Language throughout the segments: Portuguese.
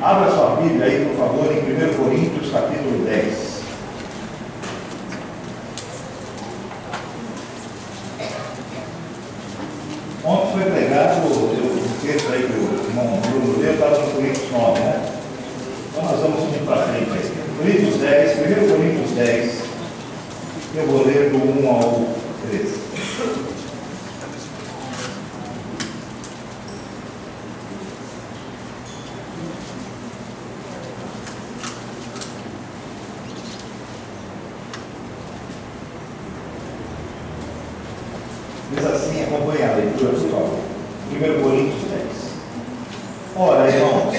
Abra sua Bíblia aí, por favor, em 1 Coríntios, capítulo 10. Ontem foi pregado o texto aí que o irmão Bruno leu, estava no Coríntios 9, né? Então nós vamos muito para frente aí. Coríntios 10, 1 Coríntios 10, eu vou ler do 1 ao 13. Diz assim, acompanha a leitura, por favor. 1 Coríntios 10. Ora, irmãos,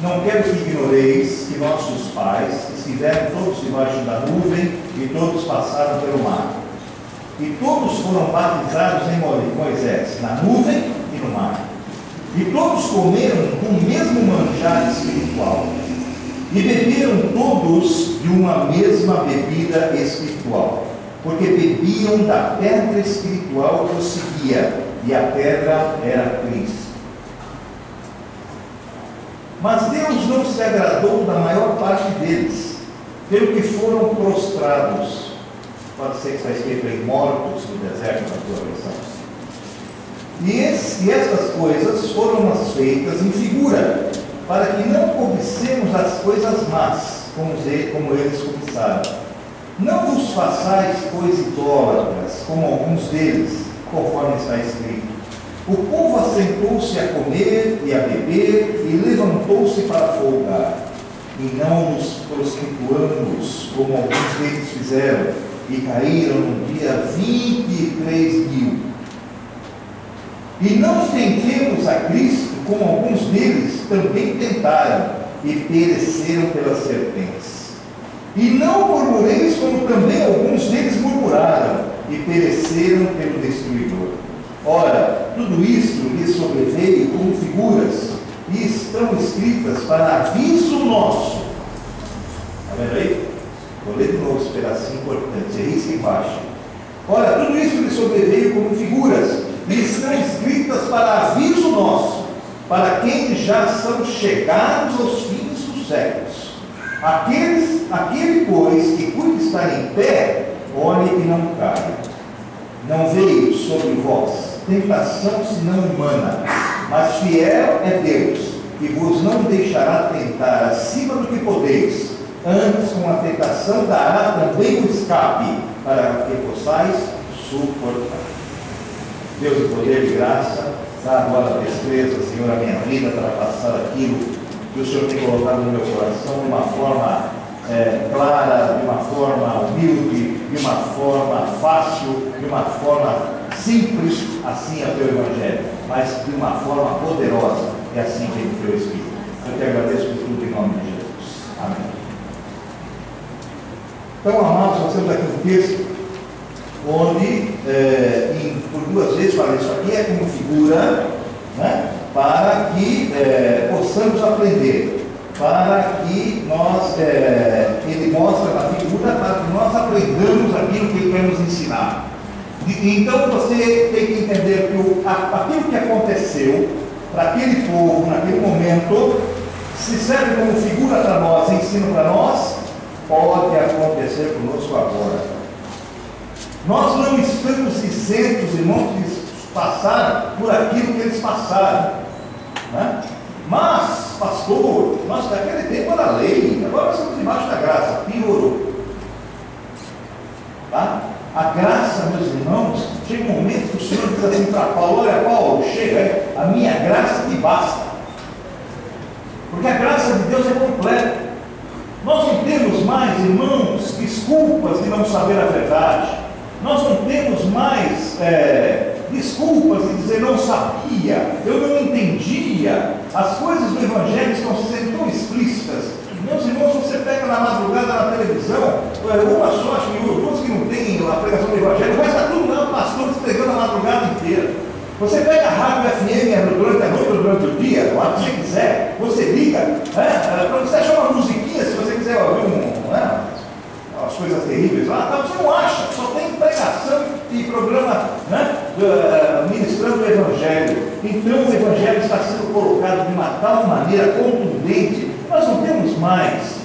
não quero que ignoreis que nossos pais estiveram todos debaixo da nuvem e todos passaram pelo mar. E todos foram batizados em Moisés, na nuvem e no mar. E todos comeram do mesmo manjar espiritual. E beberam todos de uma mesma bebida espiritual, porque bebiam da pedra espiritual que os seguia, e a pedra era Cristo. Mas Deus não se agradou da maior parte deles, pelo que foram prostrados. Pode ser que está escrito aí, mortos no deserto da tua versão. E estas coisas foram-nos feitas em figura, para que não cobicemos as coisas más, como eles cobiçaram. Não vos façais, pois, idólatras, como alguns deles, conforme está escrito. O povo assentou-se a comer e a beber, e levantou-se para folgar. E não nos prostituamos, como alguns deles fizeram, e caíram no dia 23.000. E não tentemos a Cristo, como alguns deles também tentaram, e pereceram pelas serpentes. E não murmureis, como também alguns deles murmuraram, e pereceram pelo destruidor. Ora, tudo isto lhes sobreveio como figuras, e estão escritas para aviso nosso. Está vendo aí? Vou ler de novo esse pedacinho importante, é isso embaixo. Ora, tudo isso lhes sobreveio como figuras, e estão escritas para aviso nosso, para quem já são chegados aos fins dos séculos. Aquele, pois, que cuida estar em pé, olhe e não caia. Não veio sobre vós tentação senão humana, mas fiel é Deus, que vos não deixará tentar acima do que podeis, antes com a tentação dará também o escape, para que possais suportar. Deus de poder e graça, dá agora a destreza, Senhor, a minha vida para passar aquilo que o Senhor tem colocado no meu coração de uma forma clara, de uma forma humilde, de uma forma fácil, de uma forma simples, assim é o teu Evangelho, mas de uma forma poderosa, é assim que é o teu Espírito. Eu te agradeço por tudo em nome de Jesus. Amém. Então, amados, nós temos aqui um texto onde, por duas vezes, fala isso aqui é como figura, né, para que possamos aprender, para que nós, ele mostra na figura, para que nós aprendamos aquilo que ele quer nos ensinar. Então você tem que entender que aquilo que aconteceu para aquele povo, naquele momento, se serve como figura para nós, ensino para nós, pode acontecer conosco agora. Nós não estamos isentos, irmãos, de passar por aquilo que eles passaram, né? Mas, pastor, nós naquele tempo era lei, agora nós estamos debaixo da graça, piorou. Tá? A graça, meus irmãos, chega um momento que o Senhor diz assim para Paulo: olha, Paulo, chega, a minha graça te basta. Porque a graça de Deus é completa. Nós não temos mais, irmãos, desculpas de não saber a verdade. Nós não temos mais desculpas de dizer não sabia, eu não entendia. As coisas do Evangelho estão sendo tão explícitas. Meus irmãos, você pega na madrugada na televisão, uma só, acho que todos que não têm a pregação do Evangelho, mas está tudo lá, pastores pregando a madrugada inteira. Você pega a rádio FM durante a noite ou durante o dia, lá que você quiser, você liga, para você achar uma musiquinha, se você quiser ouvir as coisas terríveis lá, você não acha, só tem pregação e programa, ministrando o Evangelho. Então o Evangelho está sendo colocado de uma tal maneira contundente mais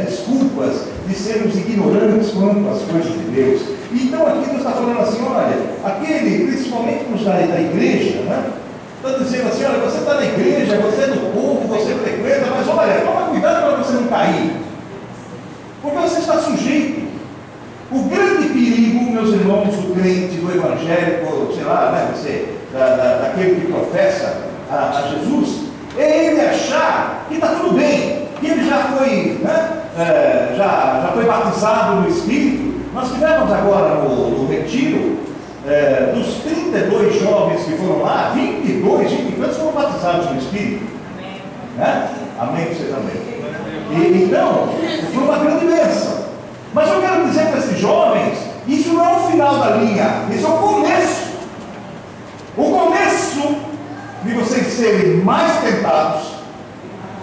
desculpas de sermos ignorantes quanto às coisas de Deus. Então aqui Deus está falando assim, olha, aquele, principalmente nos da igreja, né? Está dizendo assim, olha, você está na igreja, você é do povo, você frequenta, mas olha, toma cuidado para você não cair, porque você está sujeito. O grande perigo, meus irmãos, do crente, do evangélico, sei lá, né, você, daquele que professa a Jesus, é ele achar que está tudo bem, que ele já foi, né, já foi batizado no Espírito. Nós tivemos agora no retiro, dos 32 jovens que foram lá, 22, 20 e tantos foram batizados no Espírito. Amém. Né? Amém, você também. Então, foi uma grande bênção. Mas eu quero dizer para esses jovens, isso não é o final da linha, isso é o começo. O começo de vocês serem mais tentados,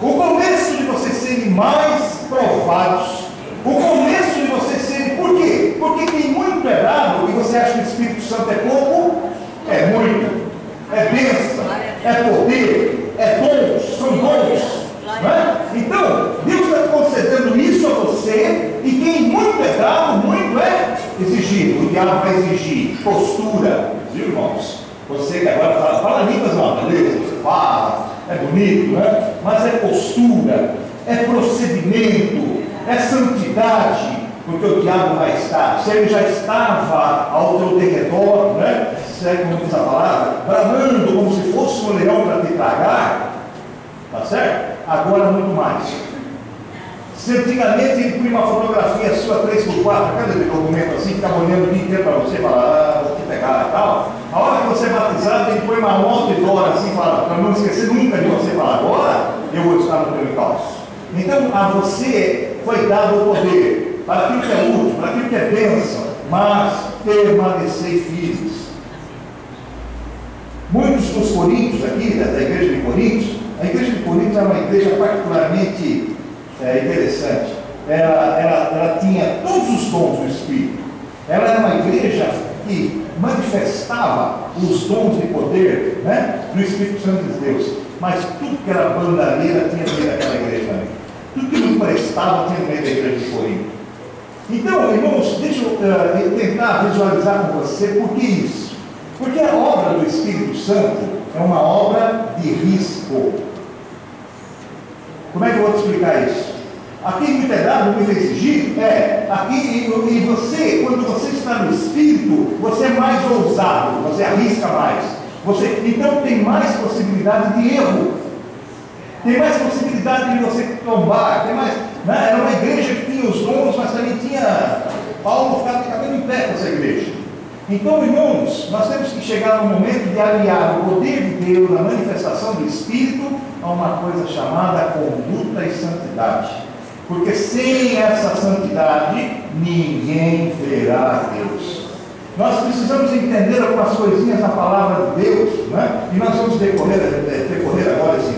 o começo de vocês serem mais provados, o começo de vocês serem... Por quê? Porque tem muito errado e você acha que o Espírito Santo é pouco? É muito. É bênção, é poder, é dons, são dons. Né? Então, Deus está concedendo isso a você, e quem muito é dado, muito é exigido. O diabo vai exigir postura, viu, irmãos? Você que agora fala línguas, não, beleza? Você fala, é bonito, né? Mas é postura, é procedimento, é santidade, porque o diabo vai estar. Se ele já estava ao teu derredor, né? Segue como diz a palavra, bramando como se fosse um leão para te tragar, tá certo? Agora muito mais. Se antigamente ele põe uma fotografia sua 3x4, cada documento assim, ficava olhando o dia inteiro para você, falar, vou te pegar e tal. A hora que você é batizado, ele põe uma moto e dora assim, para não esquecer nunca de você falar, agora eu vou estar no teu encalço. Então a você foi dado o poder para aquilo que é útil, para aquilo que é bênção, mas permanecei firmes. Muitos dos coríntios aqui, da igreja de Coríntios, a igreja de Coríntios é uma igreja particularmente interessante. Ela tinha todos os dons do Espírito. Ela era uma igreja que manifestava os dons de poder, né, do Espírito Santo de Deus. Mas tudo que era bandalheira tinha no meio daquela igreja também. Tudo que não prestava tinha no meio da igreja de Corinto. Então, irmãos, deixa eu tentar visualizar com você por que isso. Porque a obra do Espírito Santo é uma obra de risco. Como é que eu vou te explicar isso? Aqui muito é dado, muito é exigido, aqui, e você, quando você está no Espírito, você é mais ousado, você arrisca mais. Então tem mais possibilidade de erro, tem mais possibilidade de você tombar, tem mais, né? Era uma igreja que tinha os dons, mas também tinha... Paulo ficava cabelo em pé com essa igreja. Então, irmãos, nós temos que chegar no momento de aliar o poder de Deus, a manifestação do Espírito, a uma coisa chamada conduta e santidade. Porque sem essa santidade, ninguém verá Deus. Nós precisamos entender algumas coisinhas na palavra de Deus, né? E nós vamos decorrer agora esses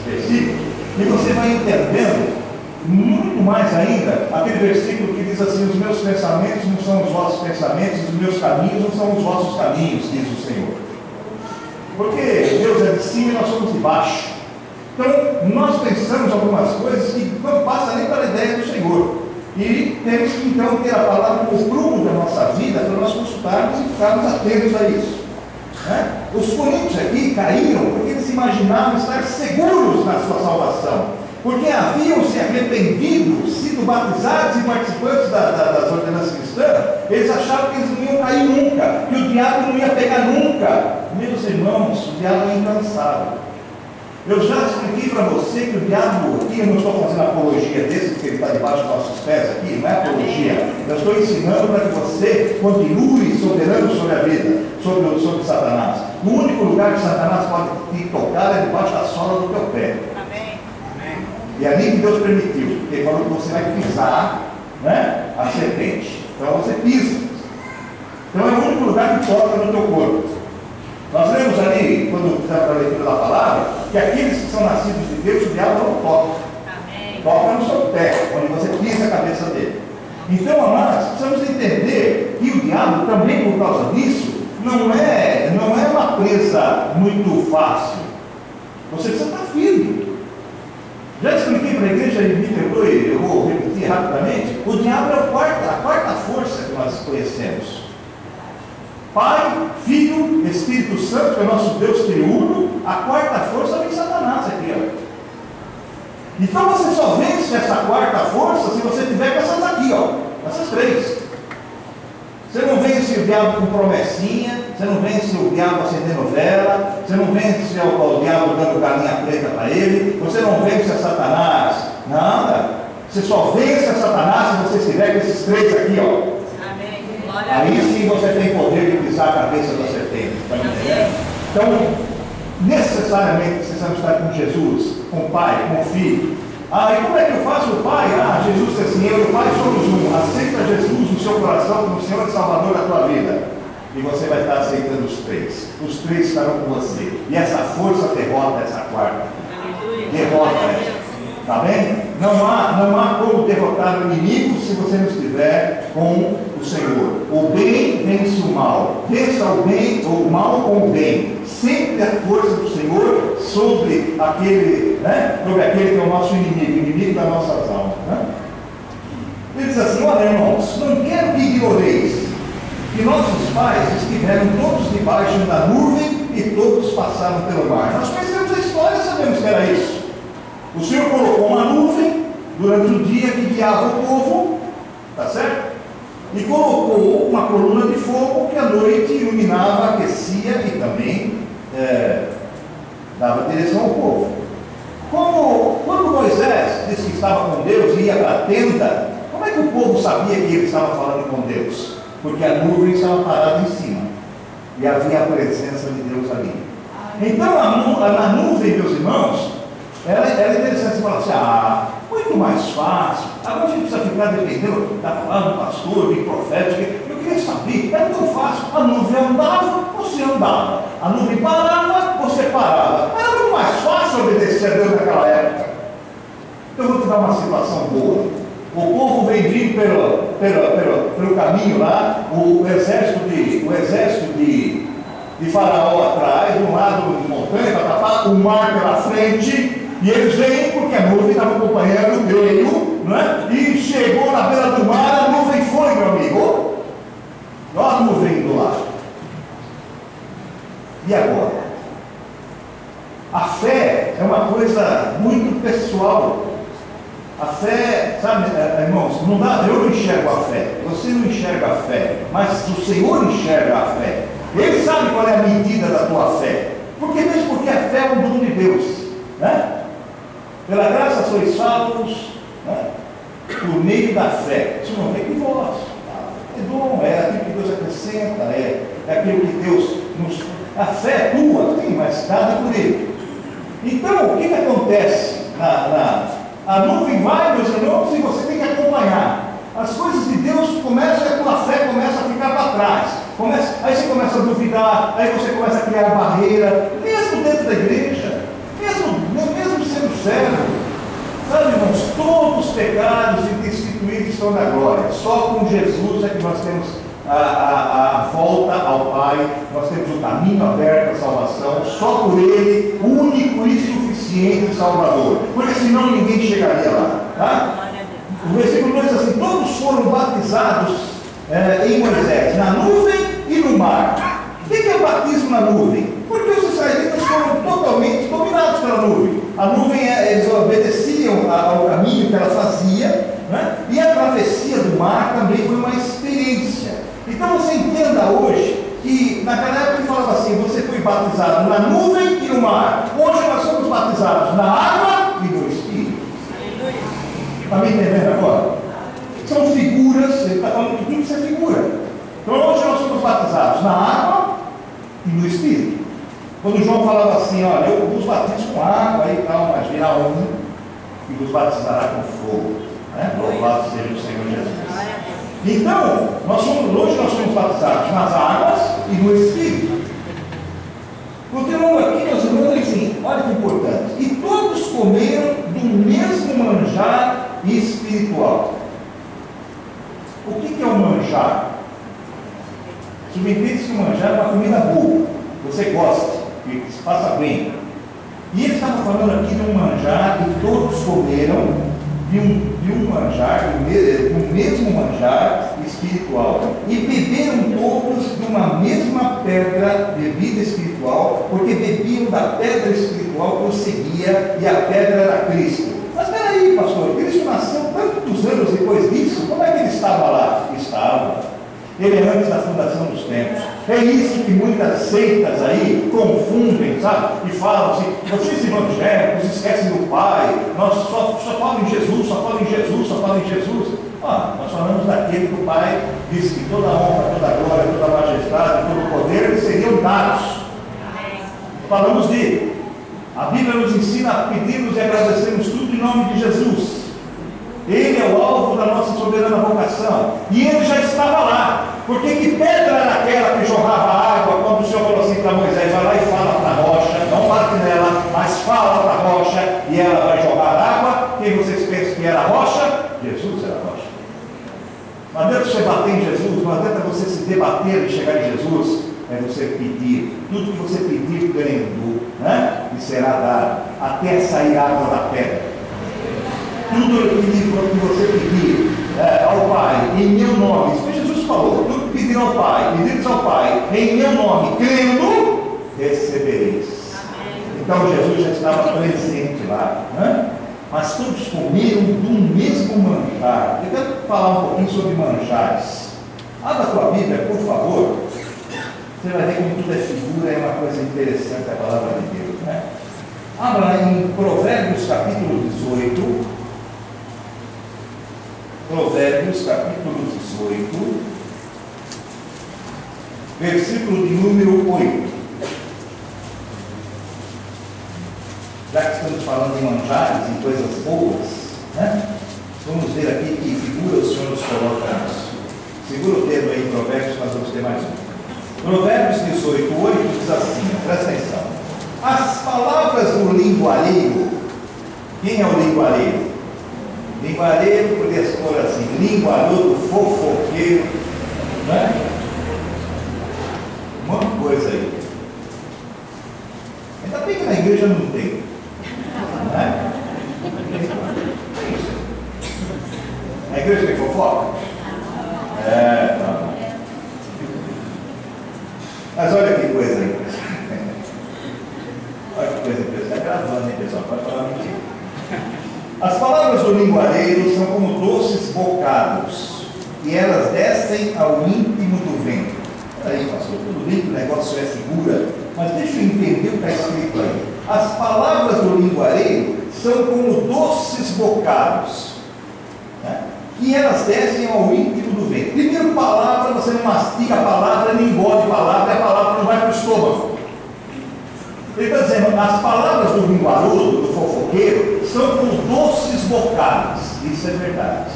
versículos, e você vai entendendo muito mais ainda aquele versículo que diz assim: os meus pensamentos não são os vossos pensamentos, os meus caminhos não são os vossos caminhos, diz o Senhor. Porque Deus é de cima e nós somos de baixo. Então, nós pensamos algumas coisas que não passam nem para a ideia do Senhor. E temos que então ter a palavra como prumo da nossa vida para nós consultarmos e ficarmos atentos a isso. Né? Os coríntios aqui caíram porque eles imaginavam estar seguros na sua salvação. Porque haviam se arrependido, sido batizados e participantes das ordenanças cristãs, eles achavam que eles não iam cair nunca, que o diabo não ia pegar nunca. Meus irmãos, o diabo é incansável. Eu já expliquei para você que o diabo, aqui eu não estou fazendo apologia desse, porque ele está debaixo dos nossos pés aqui, não é apologia. Eu estou ensinando para que você continue soberano sobre a vida, sobre Satanás. O único lugar que Satanás pode te tocar é debaixo da sola do teu pé. E é ali que Deus permitiu, porque ele falou que você vai pisar, né, a serpente. Então você pisa. Então é o único lugar que toca no teu corpo. Nós lemos ali, quando fizemos a leitura da palavra, que aqueles que são nascidos de Deus, o diabo não toca. Toca no seu pé, onde você pisa a cabeça dele. Então, amados, precisamos entender que o diabo também, por causa disso, não é uma presa muito fácil. Você precisa estar firme. Já expliquei para a igreja, me perdoe, eu vou repetir rapidamente, o diabo é a quarta força que nós conhecemos. Pai, Filho, Espírito Santo, que é o nosso Deus triuno, a quarta força vem Satanás aqui, ó. Então você só vence essa quarta força se você tiver com essas aqui, ó, essas três. Você não vence o diabo com promessinha, você não vence o diabo acendendo vela, você não vence o diabo dando galinha preta para ele, você não vence a Satanás, nada. Você só vence a Satanás se você estiver com esses três aqui, ó. Amém. Aí sim você tem poder de pisar a cabeça da serpente. Tá entendendo? Então, necessariamente precisamos estar com Jesus, com o Pai, com o Filho. E como é que eu faço o Pai? Jesus diz assim, eu e o Pai somos um. Aceita Jesus no seu coração como Senhor e Salvador da tua vida. E você vai estar aceitando os três. Os três estarão com você. E essa força derrota essa quarta. Derrota essa. Está bem? Não há como derrotar o inimigo se você não estiver com o Senhor. O bem vence o mal. Vença o bem, o mal com o bem. Sempre a força do Senhor sobre aquele, sobre aquele que é o nosso inimigo, o inimigo das nossas almas. Ele diz assim, olha irmãos, não quero que ignoreis que nossos pais estiveram todos debaixo da nuvem e todos passaram pelo mar. Nós conhecemos a história e sabemos que era isso. O Senhor colocou uma nuvem durante o dia que guiava o povo, tá certo? E colocou uma coluna de fogo que à noite iluminava, aquecia e também dava direção ao povo. Quando Moisés disse que estava com Deus e ia para a tenda, como é que o povo sabia que ele estava falando com Deus? Porque a nuvem estava parada em cima e havia a presença de Deus ali. Então a nuvem, meus irmãos, ela é interessante falar assim, muito mais fácil. Agora a gente precisa ficar dependendo da palavra do pastor, do profético. Eu queria saber, é tão fácil. A nuvem andava, você andava. A nuvem parava, você parava. Era muito mais fácil obedecer a Deus naquela época. Então eu vou te dar uma situação boa. O povo vem vindo pelo caminho lá, o exército de Faraó atrás, de um lado montanha, o mar pela frente. E eles vêm porque a nuvem estava acompanhando o veio, e chegou na beira do mar, a nuvem foi, meu amigo. Olha a nuvem do lado. E agora? A fé é uma coisa muito pessoal. A fé, sabe, irmãos, não dá, eu não enxergo a fé, você não enxerga a fé, mas o Senhor enxerga a fé. Ele sabe qual é a medida da tua fé. Mesmo porque a fé é um dom de Deus, Pela graça sois salvos, por meio da fé. Isso não vem de vós. É dom, é aquilo que Deus acrescenta, é aquilo que Deus nos. A fé é tua, sim, mas dada por Ele. Então, o que acontece? A nuvem vai, meus irmãos, e você tem que acompanhar. As coisas de Deus começam, a tua fé começa a ficar para trás. Aí você começa a duvidar, aí você começa a criar barreira, mesmo dentro da igreja, mesmo sendo sério. Sabe, irmãos, todos os pecados e destituídos estão na glória. Só com Jesus é que nós temos a volta ao Pai, nós temos o caminho aberto à salvação, só por Ele, único e suficiente Salvador, porque senão ninguém chegaria lá, tá? O versículo 2 diz assim, todos foram batizados em Moisés, na nuvem e no mar. O que é o batismo na nuvem? Porque os israelitas foram totalmente dominados pela nuvem. A nuvem, eles obedeciam ao caminho que ela fazia, e a travessia do mar também foi uma experiência. Então você entenda hoje que naquela época ele falava assim, você foi batizado na nuvem e no mar. Hoje nós somos batizados na água e no Espírito. Está me entendendo agora? São figuras, ele está falando que tudo isso é figura. Então hoje nós somos batizados na água e no Espírito. Quando João falava assim, olha, eu vos batizo com água e tal, mas virá um e vos batizará com fogo. Louvado seja o Senhor Jesus. Então, hoje nós somos batizados nas águas e no Espírito. Continuando aqui, meus irmãos, assim, olha que importante. E todos comeram do mesmo manjar espiritual. O que é o manjar? Subentende-se que o manjar é uma comida boa. Você gosta, que se passa bem. E ele estava falando aqui de um manjar, e todos comeram de um manjar, do mesmo manjar espiritual, e beberam todos de uma mesma pedra, bebida espiritual, porque bebiam da pedra espiritual que os seguia, e a pedra era Cristo. Mas peraí, pastor, Cristo nasceu tantos anos depois disso, como é que ele estava lá? Estava. Ele é antes da fundação dos tempos. É isso que muitas seitas aí confundem, sabe? E falam assim, vocês evangélicos esquecem do Pai, nós só falam em Jesus, só falam em Jesus, só falam em Jesus. Nós falamos daquele que o Pai disse que toda honra, toda glória, toda majestade, todo poder lhe seriam dados. Falamos dele. A Bíblia nos ensina a pedirmos e agradecermos tudo em nome de Jesus. Ele é o alvo da nossa soberana vocação. E ele já estava lá. Porque que pedra era aquela que jorrava água quando o Senhor falou assim para Moisés, vai lá e fala para a rocha, não bate nela, mas fala para a rocha e ela vai jorrar água. Quem vocês pensam que era a rocha? Jesus era a rocha. Não adianta você bater em Jesus, não adianta você se debater e chegar em Jesus, é você pedir. Tudo que você pedir crendo, né? E será dado, até sair água da pedra. Tudo que você pedir ao Pai, em meu nome, isso que Jesus falou, tudo que pedir ao Pai, pedires ao Pai, em meu nome, crendo, recebereis. Então Jesus já estava presente lá, né? Mas todos comeram do mesmo manjar. Eu quero falar um pouquinho sobre manjares. Abra a tua Bíblia, por favor. Você vai ver como tudo é figura, é uma coisa interessante a palavra de Deus, né? Abra em Provérbios capítulo 18. Provérbios capítulo 18, versículo de número 8. Já que estamos falando em manjares, em coisas boas, né? Vamos ver aqui que figura o Senhor nos coloca nisso. Segura o dedo aí em Provérbios, nós vamos ter mais um. Provérbios 18, 8 diz assim, presta atenção. As palavras do linguareiro, quem é o linguareiro? Linguareiro, podia pôr assim, linguarudo, fofoqueiro, né? Um monte de coisa aí. Ainda bem que na igreja não tem, né? É isso. Na igreja tem fofoca? Não. Mas olha que coisa aí. Olha que coisa impressionante. Está gravando, hein, pessoal? Pode falar mentira. As palavras do linguareiro são como doces bocados, e elas descem ao íntimo do vento. Aí, pastor, tudo bem que o negócio é figura, mas deixa eu entender o que está escrito aí. As palavras do linguareiro são como doces bocados, né? E elas descem ao íntimo do vento. Primeiro, palavra, você não mastiga a palavra, nem engole a palavra, e a palavra não vai para o estômago. Ele está dizendo, as palavras do linguarudo, do fofoqueiro, são como doces bocados. Isso é verdade.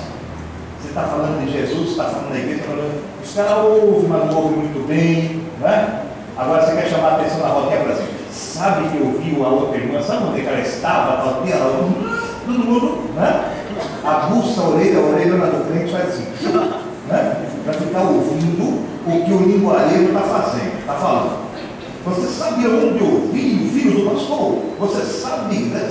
Você está falando de Jesus, está falando da igreja, está falando, os caras ouvem, mas não ouvem muito bem, né? Agora você quer chamar a atenção na rodinha para dizer, sabe que eu vi a outra irmã, sabe onde ela estava? Todo mundo, né? Aguça a orelha na do frente faz assim, né? Para ficar ouvindo o que o linguareiro está fazendo, está falando. Você sabe onde ouvir o filho do pastor? Você sabe, né?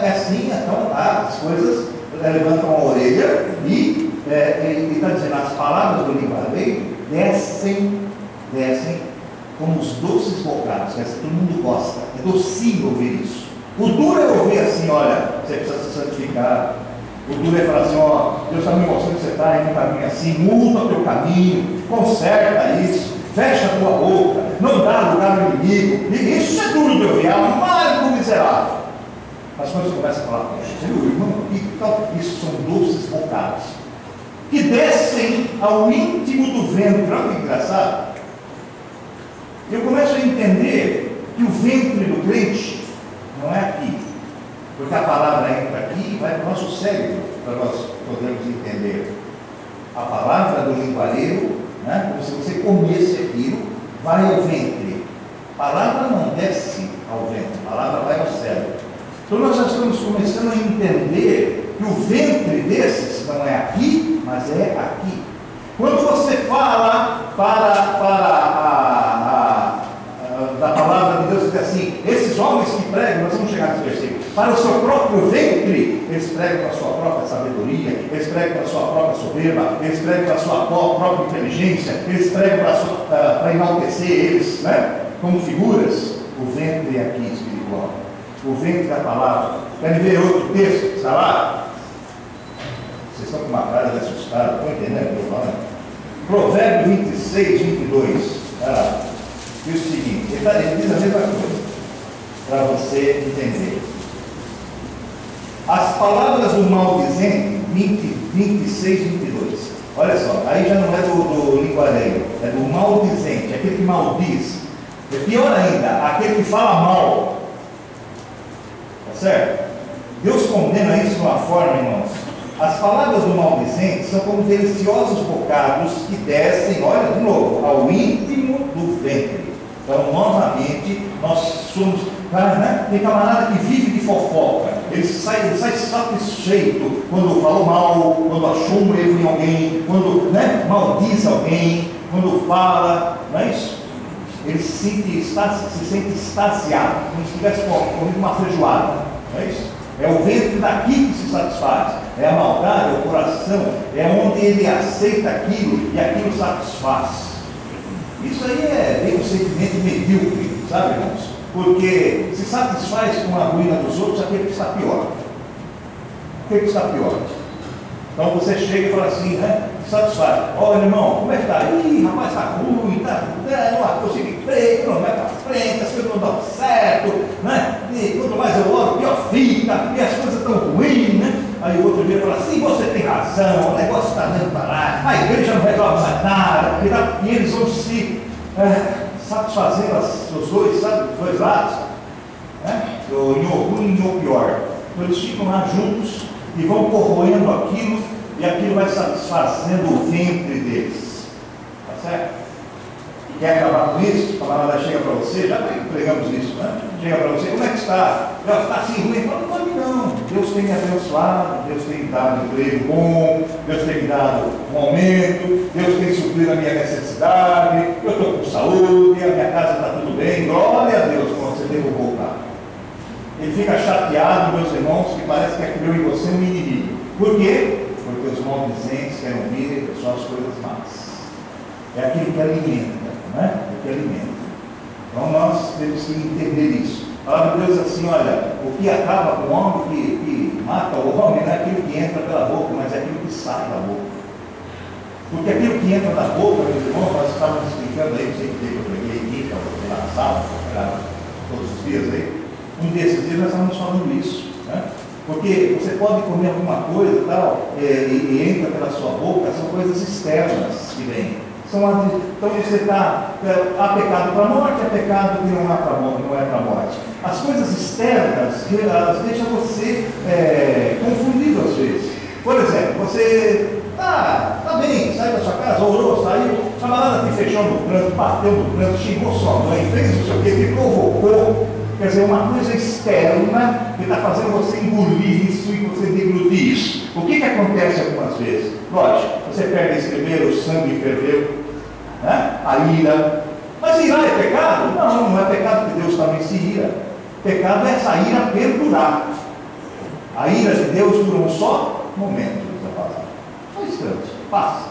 É assim, então as coisas levantam a orelha e ele está dizendo, as palavras do linguareiro descem como os doces bocados, que todo mundo gosta, é docinho ouvir isso. O duro é ouvir assim, olha, você precisa se santificar. O duro é falar assim, ó, Deus está me mostrando que você está em um caminho assim, muda o teu caminho, conserta isso. Fecha a tua boca, não dá lugar no inimigo. E isso é duro de ouvir, é amargo miserável. Mas quando você começa a falar, meu irmão, isso são doces bocados que descem ao íntimo do ventre. Olha que engraçado. Eu começo a entender que o ventre do crente não é aqui, porque a palavra entra aqui e vai para o nosso cérebro, para nós podermos entender. A palavra do linguareiro, né? Como se você comesse aquilo, vai ao ventre. A palavra não desce ao ventre, a palavra vai ao cérebro. Então nós já estamos começando a entender que o ventre desses não é aqui, mas é aqui. Quando você fala da palavra de Deus, diz assim, esses homens que pregam, nós vamos para o seu próprio ventre, eles pregam para a sua própria sabedoria, eles pregam para a sua própria soberba, eles pregam para a sua própria inteligência, eles pregam para enaltecer eles, né? Como figuras. O ventre aqui espiritual, o ventre da palavra. Querem ver outro texto que está lá? Vocês estão com uma cara de assustado, estão entendendo o que eu estou falando? Provérbio 26, 22. Diz o seguinte, ele diz a mesma coisa, para você entender. As palavras do maldizente, 26, 22. Olha só, aí já não é do linguareiro, é do maldizente, aquele que maldiz. É pior ainda, aquele que fala mal. Tá certo? Deus condena isso de uma forma, irmãos. As palavras do maldizente são como deliciosos bocados que descem, olha de novo, ao íntimo do ventre. Então, novamente, nós somos, né? Tem camarada que vive de fofoca. Ele sai satisfeito quando falou mal, quando achou um erro em alguém, quando, né, maldiz alguém, quando fala, não é isso? Ele se sente extasiado, como se estivesse comendo uma feijoada, não é isso? É o ventre daqui que se satisfaz, é a maldade, é o coração, é onde ele aceita aquilo e aquilo satisfaz. Isso aí é bem um sentimento medíocre, sabe, irmãos? Porque se satisfaz com a ruína dos outros aquele que está pior. Aquele que está pior. Então você chega e fala assim, né? Satisfaz. Olha, irmão, como é que está? Ih, rapaz, está ruim, não consigo emprego, não vai para frente, as coisas não dão certo, né? E quanto mais eu oro, pior fica, e as coisas estão ruins, né? Aí o outro dia fala assim, você tem razão, o negócio está dando para lá, a igreja não resolve mais nada, e eles vão se satisfazendo os dois, sabe, os dois lados, né? Em o ruim e o pior. Então eles ficam lá juntos e vão corroendo aquilo, e aquilo vai satisfazendo o ventre deles. Tá certo? Quer acabar com isso? A palavra chega para você, já pregamos isso, né? Chega para você, como é que está? Já está assim ruim? Fala, não, Deus tem me abençoado, Deus tem me dado um emprego bom, Deus tem me dado um aumento, Deus tem suprido a minha necessidade, eu estou com saúde, a minha casa está tudo bem, glória a Deus, quando você derrubou o carro. Ele fica chateado, meus irmãos, que parece que criou em você um inimigo. Por quê? Porque os maldizentes querem ouvir só as coisas más. É aquilo que alimenta, não é? É o que alimenta. Então nós temos que entender isso. A palavra de Deus assim, olha, o que acaba com o homem, que mata o homem, não é aquilo que entra pela boca, mas é aquilo que sai da boca. Porque aquilo que entra na boca, meus irmãos, nós estávamos explicando aí, não sei que eu preguei aqui, na sala, todos os dias aí. Um desses dias nós estávamos falando isso, né? Porque você pode comer alguma coisa tal, e entra pela sua boca, são coisas externas que vêm. Então você está, há pecado para a morte, há pecado que não é para a morte. As coisas externas, elas deixam você confundido às vezes. Por exemplo, você está bem, sai da sua casa, orou, saiu, a camarada te fechou no trânsito, bateu no trânsito, xingou sua mãe, fez não sei o que, te provocou. Quer dizer, uma coisa externa que está fazendo você engolir isso e você deglutir isso. O que acontece algumas vezes? Lógico, você perde esse primeiro, o sangue ferveu, né? A ira. Mas irar é pecado? Não, não é pecado, porque Deus também se ira. Pecado é essa ira perdurar. A ira de Deus dura um só momento, só instantes, passa.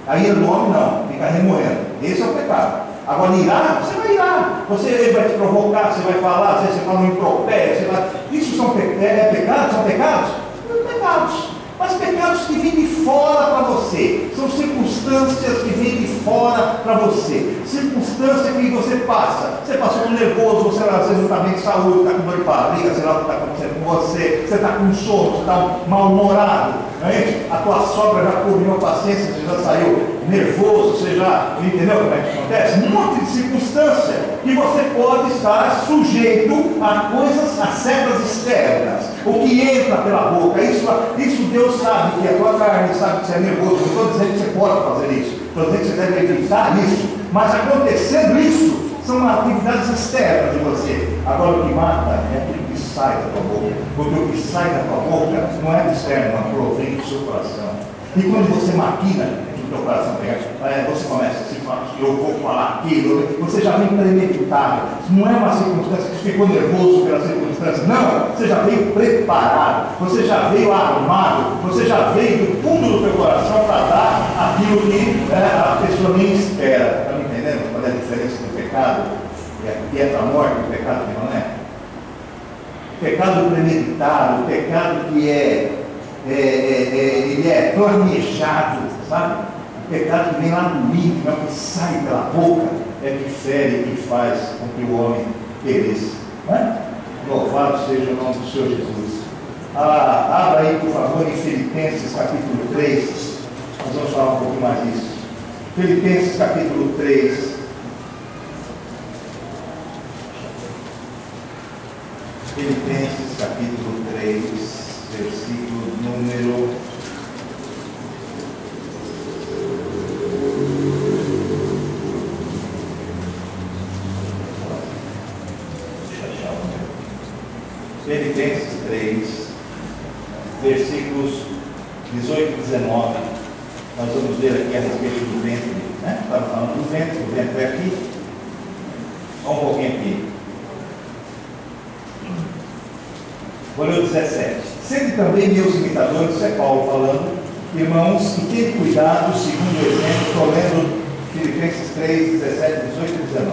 A ira do homem não, fica remoendo. Esse é o pecado. Agora, irar, você vai irar. Ele vai te provocar, você vai falar, às vezes você fala um impropério, você vai... Isso são pecados? São pecados? Não, pecados. Mas pecados que vêm de fora para você. São circunstâncias que vêm de fora para você. Circunstância que você passa. Você passou nervoso, você às vezes não está bem de saúde, está com dor de barriga, sei lá o que está acontecendo com você. Você está com sono, você está mal-humorado. Não é isso? A tua sogra já perdeu a paciência, você já saiu nervoso, você já entendeu como é que acontece? Um monte de circunstância que você pode estar sujeito a coisas, a setas externas. O que entra pela boca, isso Deus sabe que a tua carne sabe que você é nervoso. Não estou dizendo que você pode fazer isso, estou dizendo que você deve evitar isso. Mas acontecendo isso, são atividades externas de você. Agora o que mata é aquilo que sai da tua boca. Porque o que sai da tua boca não é externo, mas provém do seu coração. E quando você maquina, o teu coração pega, você começa a se falar, eu vou falar aquilo, você já vem premeditado. Não é uma circunstância que ficou nervoso pela circunstância circunstâncias. Não, você já veio preparado, você já veio armado, você já veio do fundo do teu coração para dar aquilo que a pessoa nem espera. Está me entendendo qual é a diferença do pecado? Que é para a morte, o pecado que não é? O pecado premeditado, o pecado que ele é planejado, sabe? O pecado que vem lá no íntimo, que sai pela boca, é que fere e faz com que o homem pereça. Né? Louvado seja o nome do Senhor Jesus. Abra aí, por favor, em Filipenses capítulo 3. Nós vamos falar um pouco mais disso. Filipenses capítulo 3. Filipenses capítulo 3, versículo número 3, versículos 18 e 19. Nós vamos ver aqui a respeito do ventre, né? Estava falando do ventre é aqui. Só um pouquinho aqui. Vou ler o 17. Sede também meus imitadores, isso é Paulo falando, irmãos, e tenham cuidado, segundo o exemplo, estou lendo Filipenses 3, 17, 18 e 19.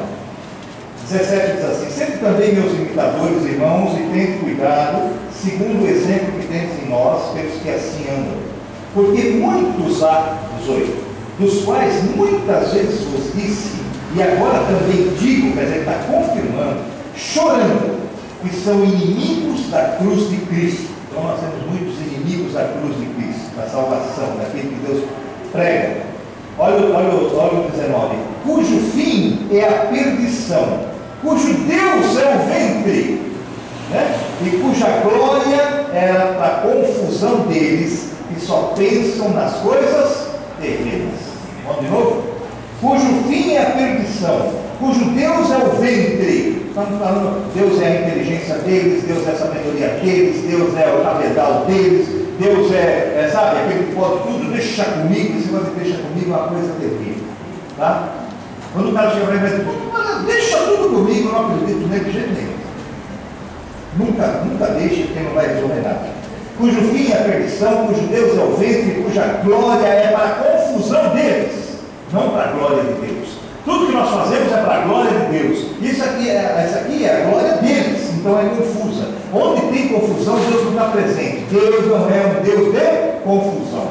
17 diz assim: sede também meus imitadores, irmãos, e tenham cuidado, segundo o exemplo que tens em nós, pelos que assim andam. Porque muitos há, 18, dos quais muitas vezes vos disse, e agora também digo, quer dizer, está confirmando, chorando, que são inimigos da cruz de Cristo. Então nós temos muitos inimigos da cruz de Cristo, da salvação, daquilo que Deus prega. Olha o 19: cujo fim é a perdição, cujo Deus é o ventre, né? E cuja glória era para a confusão deles, que só pensam nas coisas terrenas. Vamos de novo? Cujo fim é a perdição, cujo Deus é o ventre. Estamos falando, Deus é a inteligência deles, Deus é a sabedoria deles, Deus é o cabedal deles, Deus sabe, aquele que pode tudo, deixa comigo. Esse negócio de deixa comigo é uma coisa terrível, tá? Quando o cara chega para mim e diz, deixa tudo comigo, eu não acredito nele de jeito nenhum. Nunca deixa, porque não vai resolver nada. Cujo fim é a perdição, cujo Deus é o ventre, cuja glória é para a confusão deles, não para a glória de Deus. Tudo que nós fazemos é para a glória de Deus. Essa aqui é a glória deles, então é confusa. Onde tem confusão, Deus não está presente. Deus não é um Deus de confusão.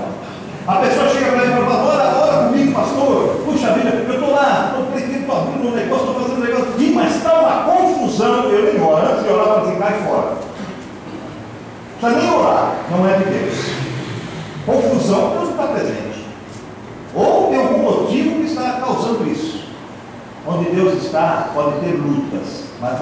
A pessoa chega para ele e fala, ora comigo, pastor. Puxa vida, eu estou lá, estou abrindo um negócio, estou fazendo um negócio. Mas está uma confusão. Eu nem oro, antes de orar, para dizer, cai fora. Não precisa nem orar, não é de Deus. Confusão, Deus não está presente. Ou tem algum motivo que está causando isso. Onde Deus está, pode ter lutas, mas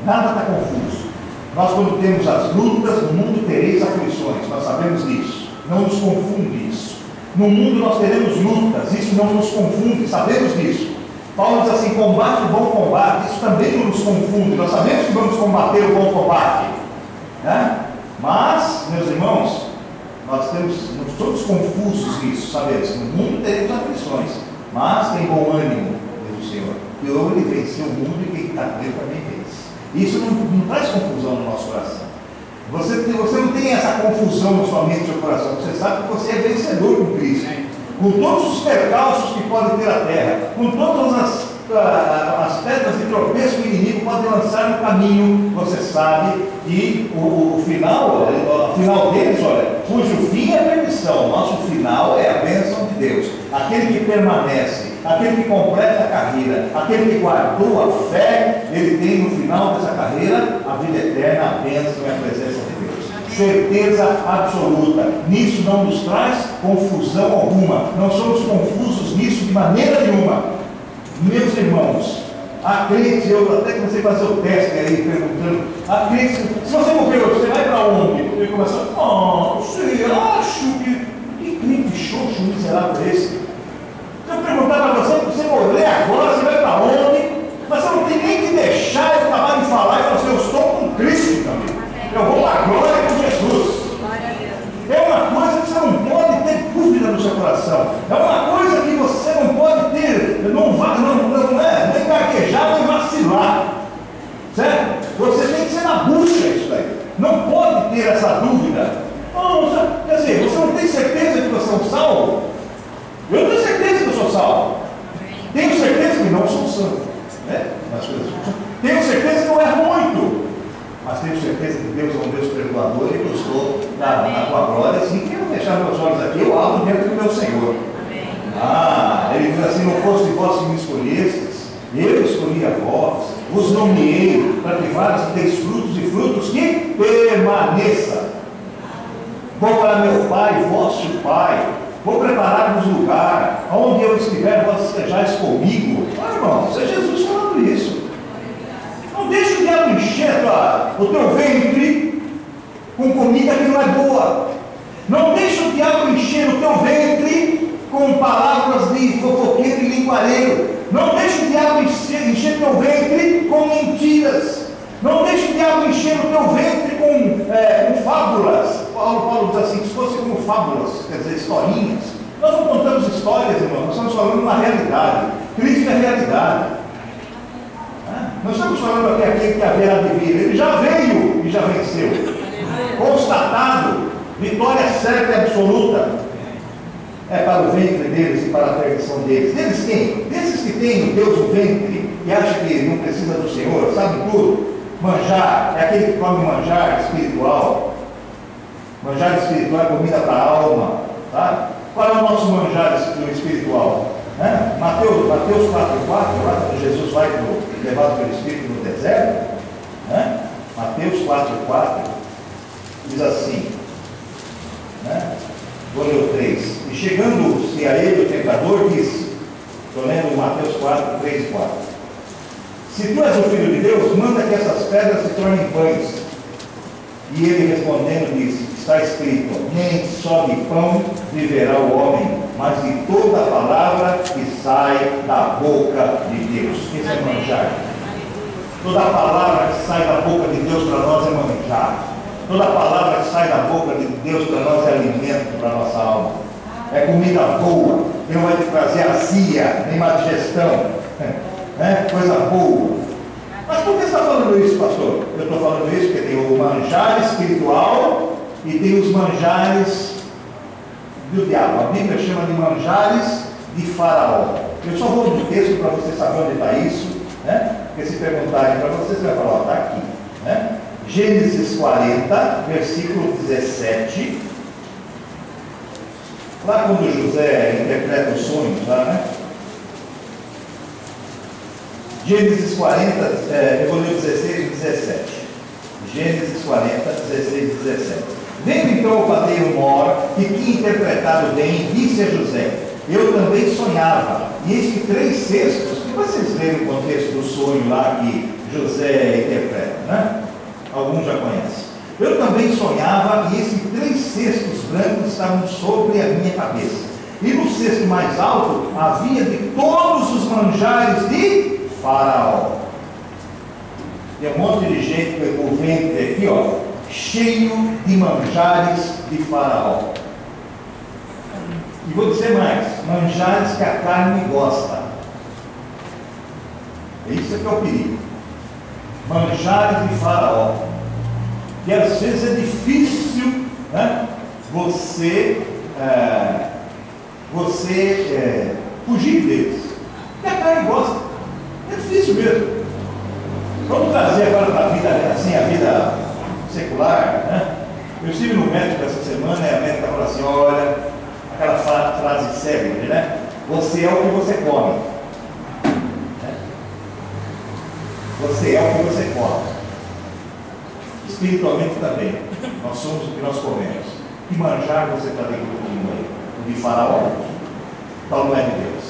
nada está confuso. Nós, quando temos as lutas, no mundo tereis aflições, nós sabemos disso. Não nos confunde isso. No mundo nós teremos lutas, isso não nos confunde, sabemos disso. Paulo diz assim: combate o bom combate, isso também não nos confunde, nós sabemos que vamos combater o bom combate, né? Mas, meus irmãos, nós estamos todos confusos nisso, sabemos que no mundo teremos aflições, mas tem bom ânimo, diz o Senhor, que ele venceu o mundo e quem está nele também vence. Isso não traz confusão no nosso coração. Você não tem essa confusão na sua mente e no seu coração, você sabe que você é vencedor com Cristo, com todos os percalços que podem ter a terra, com todas as pedras de tropeço que o inimigo pode lançar no caminho, você sabe que o final deles, olha, cujo fim é a perdição, nosso final é a bênção de Deus. Aquele que permanece, aquele que completa a carreira, aquele que guardou a fé, ele tem no final dessa carreira a vida eterna, a bênção e a presença de Deus. Certeza absoluta. Nisso não nos traz confusão alguma. Não somos confusos nisso de maneira nenhuma. Meus irmãos, a crente, eu até comecei a fazer o teste aí, perguntando, a crente, se você morreu, você vai para onde? Ele começou, você acha que crente xoxo miserável é esse? Se eu perguntar para você morrer agora, você vai para onde? Mas você não tem nem que deixar eu acabar de falar e falar assim, eu estou com Cristo também. Eu vou para a glória com Jesus. É uma coisa que você não pode ter dúvida no seu coração. É uma coisa que você não pode ter, não é gaguejar nem vacilar. Certo? Você tem que ser na busca isso funcionam. Né? As coisas funcionam. Tenho certeza que não erro muito, mas tenho certeza que Deus é um Deus perdoador e que eu estou na tua glória. Assim, quero fechar meus olhos aqui, eu abro dentro do meu Senhor. Amém. Ele diz assim: não fosse vós que me escolhestes, eu escolhi a vós, vos nomeei para que vades e deis frutos e frutos que permaneçam. Vou para meu Pai, vosso Pai, vou preparar-vos lugar, onde eu estiver, vós estejais comigo. Irmãos, é Jesus falando isso. Não deixe o diabo encher o teu ventre com comida que não é boa. Não deixe o diabo encher o teu ventre com palavras de fofoqueiro e linguareiro. Não deixe o diabo encher o teu ventre com mentiras. Não deixe o diabo encher o teu ventre com fábulas. Paulo diz assim, que se fosse como fábulas, quer dizer, historinhas. Nós não contamos histórias, irmãos, nós estamos falando de uma realidade. Cristo é realidade. Nós estamos falando aqui aquele que haverá de vir. Ele já veio e já venceu. Constatado, vitória certa e absoluta. É para o ventre deles e para a perdição deles. Deles quem? Desses que têm o Deus no ventre e acham que não precisa do Senhor, sabe tudo. Manjar, é aquele que come manjar espiritual. Manjar espiritual é comida para a alma. Tá? Qual é o nosso manjar espiritual? Mateus 4,4, lá quando Jesus vai levado pelo Espírito no deserto. Mateus 4,4 diz assim, vou ler o 3. E chegando-se a ele, o tentador disse, estou lendo Mateus 4, 3 e 4. Se tu és o Filho de Deus, manda que essas pedras se tornem pães. E ele respondendo disse, está escrito, nem só de pão viverá o homem, mas de toda a palavra que sai da boca de Deus. Isso é manjar. Toda a palavra que sai da boca de Deus para nós é manjar. Toda a palavra que sai da boca de Deus para nós é alimento para a nossa alma. É comida boa, que não vai te trazer azia, nem má digestão. Coisa boa. Mas por que você está falando isso, pastor? Eu estou falando isso porque tem o manjar espiritual e tem os manjares do diabo. A Bíblia chama de manjares de Faraó. Eu só vou no texto para você saber onde está isso, porque se perguntarem para você, você vai falar, está aqui. Gênesis 40, versículo 17. Lá quando José interpreta os sonhos, lá, Gênesis 40, eu vou ler 16 e 17. Gênesis 40, 16 e 17. Vendo então o padeiro Mor, que tinha interpretado bem, disse a José, eu também sonhava, e eis que 3 cestos, depois vocês leram o contexto do sonho lá que José interpreta, Alguns já conhecem. Eu também sonhava, e esses 3 cestos brancos estavam sobre a minha cabeça. E no cesto mais alto havia de todos os manjares de Faraó. Tem um monte de gente com o ventre aqui, cheio de manjares de Faraó. E vou dizer mais, manjares que a carne gosta. Isso que é o perigo. Manjares de Faraó. E às vezes é difícil você fugir deles. Porque a carne gosta. É difícil mesmo. Vamos trazer agora para a vida, assim, a vida secular, Eu estive no médico essa semana e a médica falou assim, olha, aquela frase célebre, Você é o que você come. Você é o que você come. Espiritualmente também. Nós somos o que nós comemos. Que manjar você está deglutindo aí? O de Faraó? Tal não é de Deus.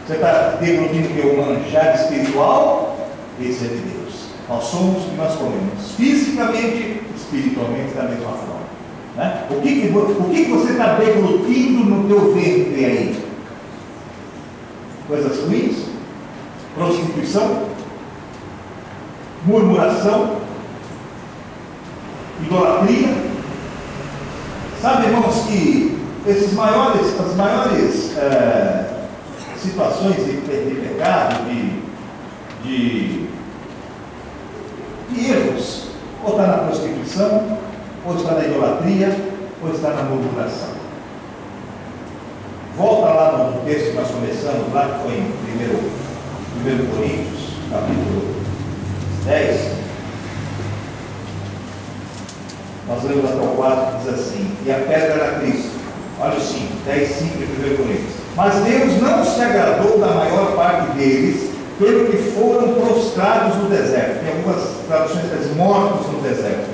Você está deglutindo que o manjar espiritual? Esse é de Deus. Nós somos o que nós comemos. Fisicamente, espiritualmente da mesma forma. O que você está deglutindo no teu ventre aí? Coisas ruins? Prostituição? Murmuração? Idolatria? Sabe, irmãos, que as maiores situações de pecado, de erros, ou está na prostituição, ou está na idolatria, ou está na murmuração. Volta lá no texto que nós começamos, lá que foi em 1 Coríntios, capítulo 10, nós lemos até o 4, diz assim: e a pedra era Cristo. Olha o 5, 10, 5 de 1 Coríntios. Mas Deus não se agradou da maior parte deles, pelo que foram prostrados no deserto. Tem algumas traduções que dizem mortos no deserto.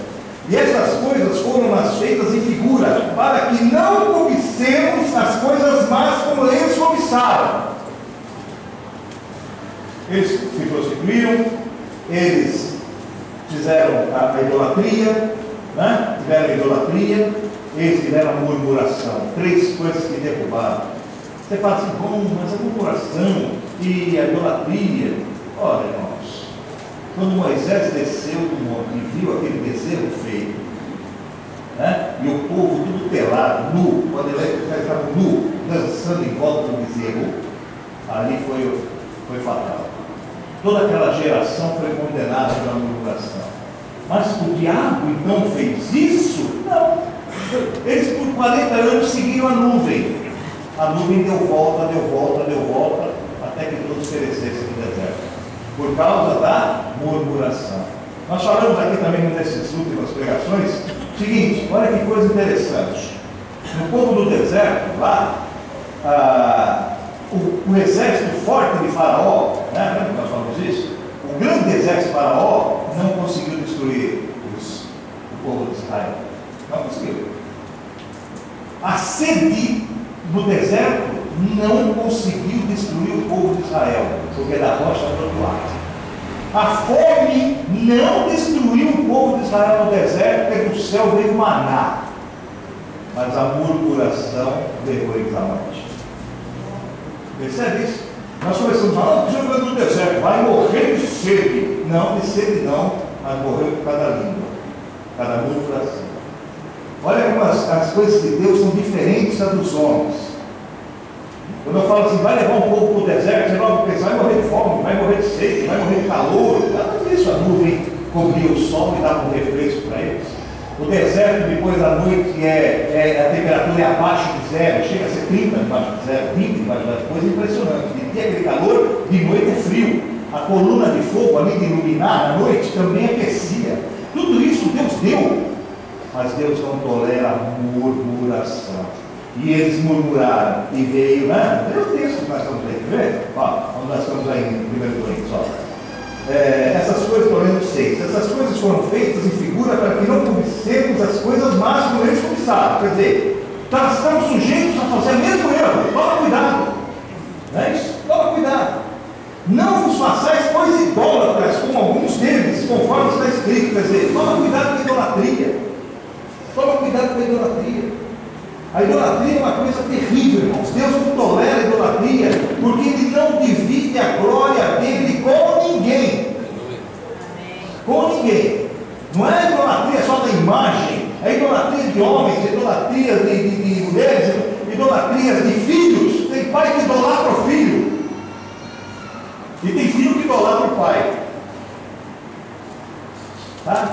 E essas coisas foram feitas em figura, para que não cobicemos as coisas más como eles cobiçaram. Eles se prostituíram, eles fizeram a idolatria, né? Tiveram idolatria, eles tiveram a murmuração. 3 coisas que derrubaram. Você fala assim, bom, mas a murmuração e a idolatria. Olha, irmãos, quando Moisés desceu do monte e viu aquele bezerro feio, né? E o povo tudo pelado, nu, quando ele estava nu, dançando em volta do bezerro, ali foi fatal. Toda aquela geração foi condenada pela murmuração. Mas o diabo então fez isso? Não. Eles por 40 anos seguiram a nuvem. A nuvem deu volta, até que todos perecessem no deserto, por causa da murmuração. Nós falamos aqui também nessas últimas pregações, seguinte, olha que coisa interessante. No povo do deserto, lá, o exército forte de Faraó, né? Lembra que nós falamos isso? O grande exército de Faraó não conseguiu destruir o povo de Israel. Não conseguiu. A sede no deserto não conseguiu destruir o povo de Israel, porque é da rocha do outro lado. A fome não destruiu o povo de Israel no deserto, porque do céu veio maná. Mas a murmuração levou eles à morte. Percebe isso? Nós começamos a falar, jogando no deserto, vai morrer de sede. Não, de sede não, mas morreu por cada língua, cada murmuração. Olha como as coisas de Deus são diferentes das dos homens. Quando eu falo assim, vai levar um povo para o deserto, você logo pensa, vai morrer de fome, vai morrer de sede, vai morrer de calor. Nada disso, a nuvem cobria o sol e dava um refresco para eles. O deserto, depois da noite, a temperatura é abaixo de zero, chega a ser 30 debaixo de zero, 20 debaixo de zero, coisa impressionante. De dia aquele calor, de noite é frio. A coluna de fogo ali de iluminar à noite também aquecia. Tudo isso Deus deu. Mas Deus não tolera a murmuração. E eles murmuraram, e veio, né? É o texto que nós estamos lendo, vê? Ó, onde nós estamos aí em 1 Coríntios, ó. Essas coisas, estou lendo 6, essas coisas foram feitas em figura para que não cobicemos as coisas más como eles cobiçaram. Quer dizer, estamos sujeitos a fazer o mesmo erro. Toma cuidado. Não é isso? Toma cuidado. Não vos façais coisas idólatras, como alguns deles, conforme está escrito. Quer dizer, toma cuidado com a idolatria. Toma cuidado com a idolatria. A idolatria é uma coisa terrível, irmãos. Deus não tolera a idolatria, porque Ele não divide a glória dele com ninguém. Com ninguém. Não é a idolatria só da imagem, é idolatria de homens, idolatria de mulheres, idolatria de filhos. Tem pai que idolatra o filho, e tem filho que idolatra o pai. Tá?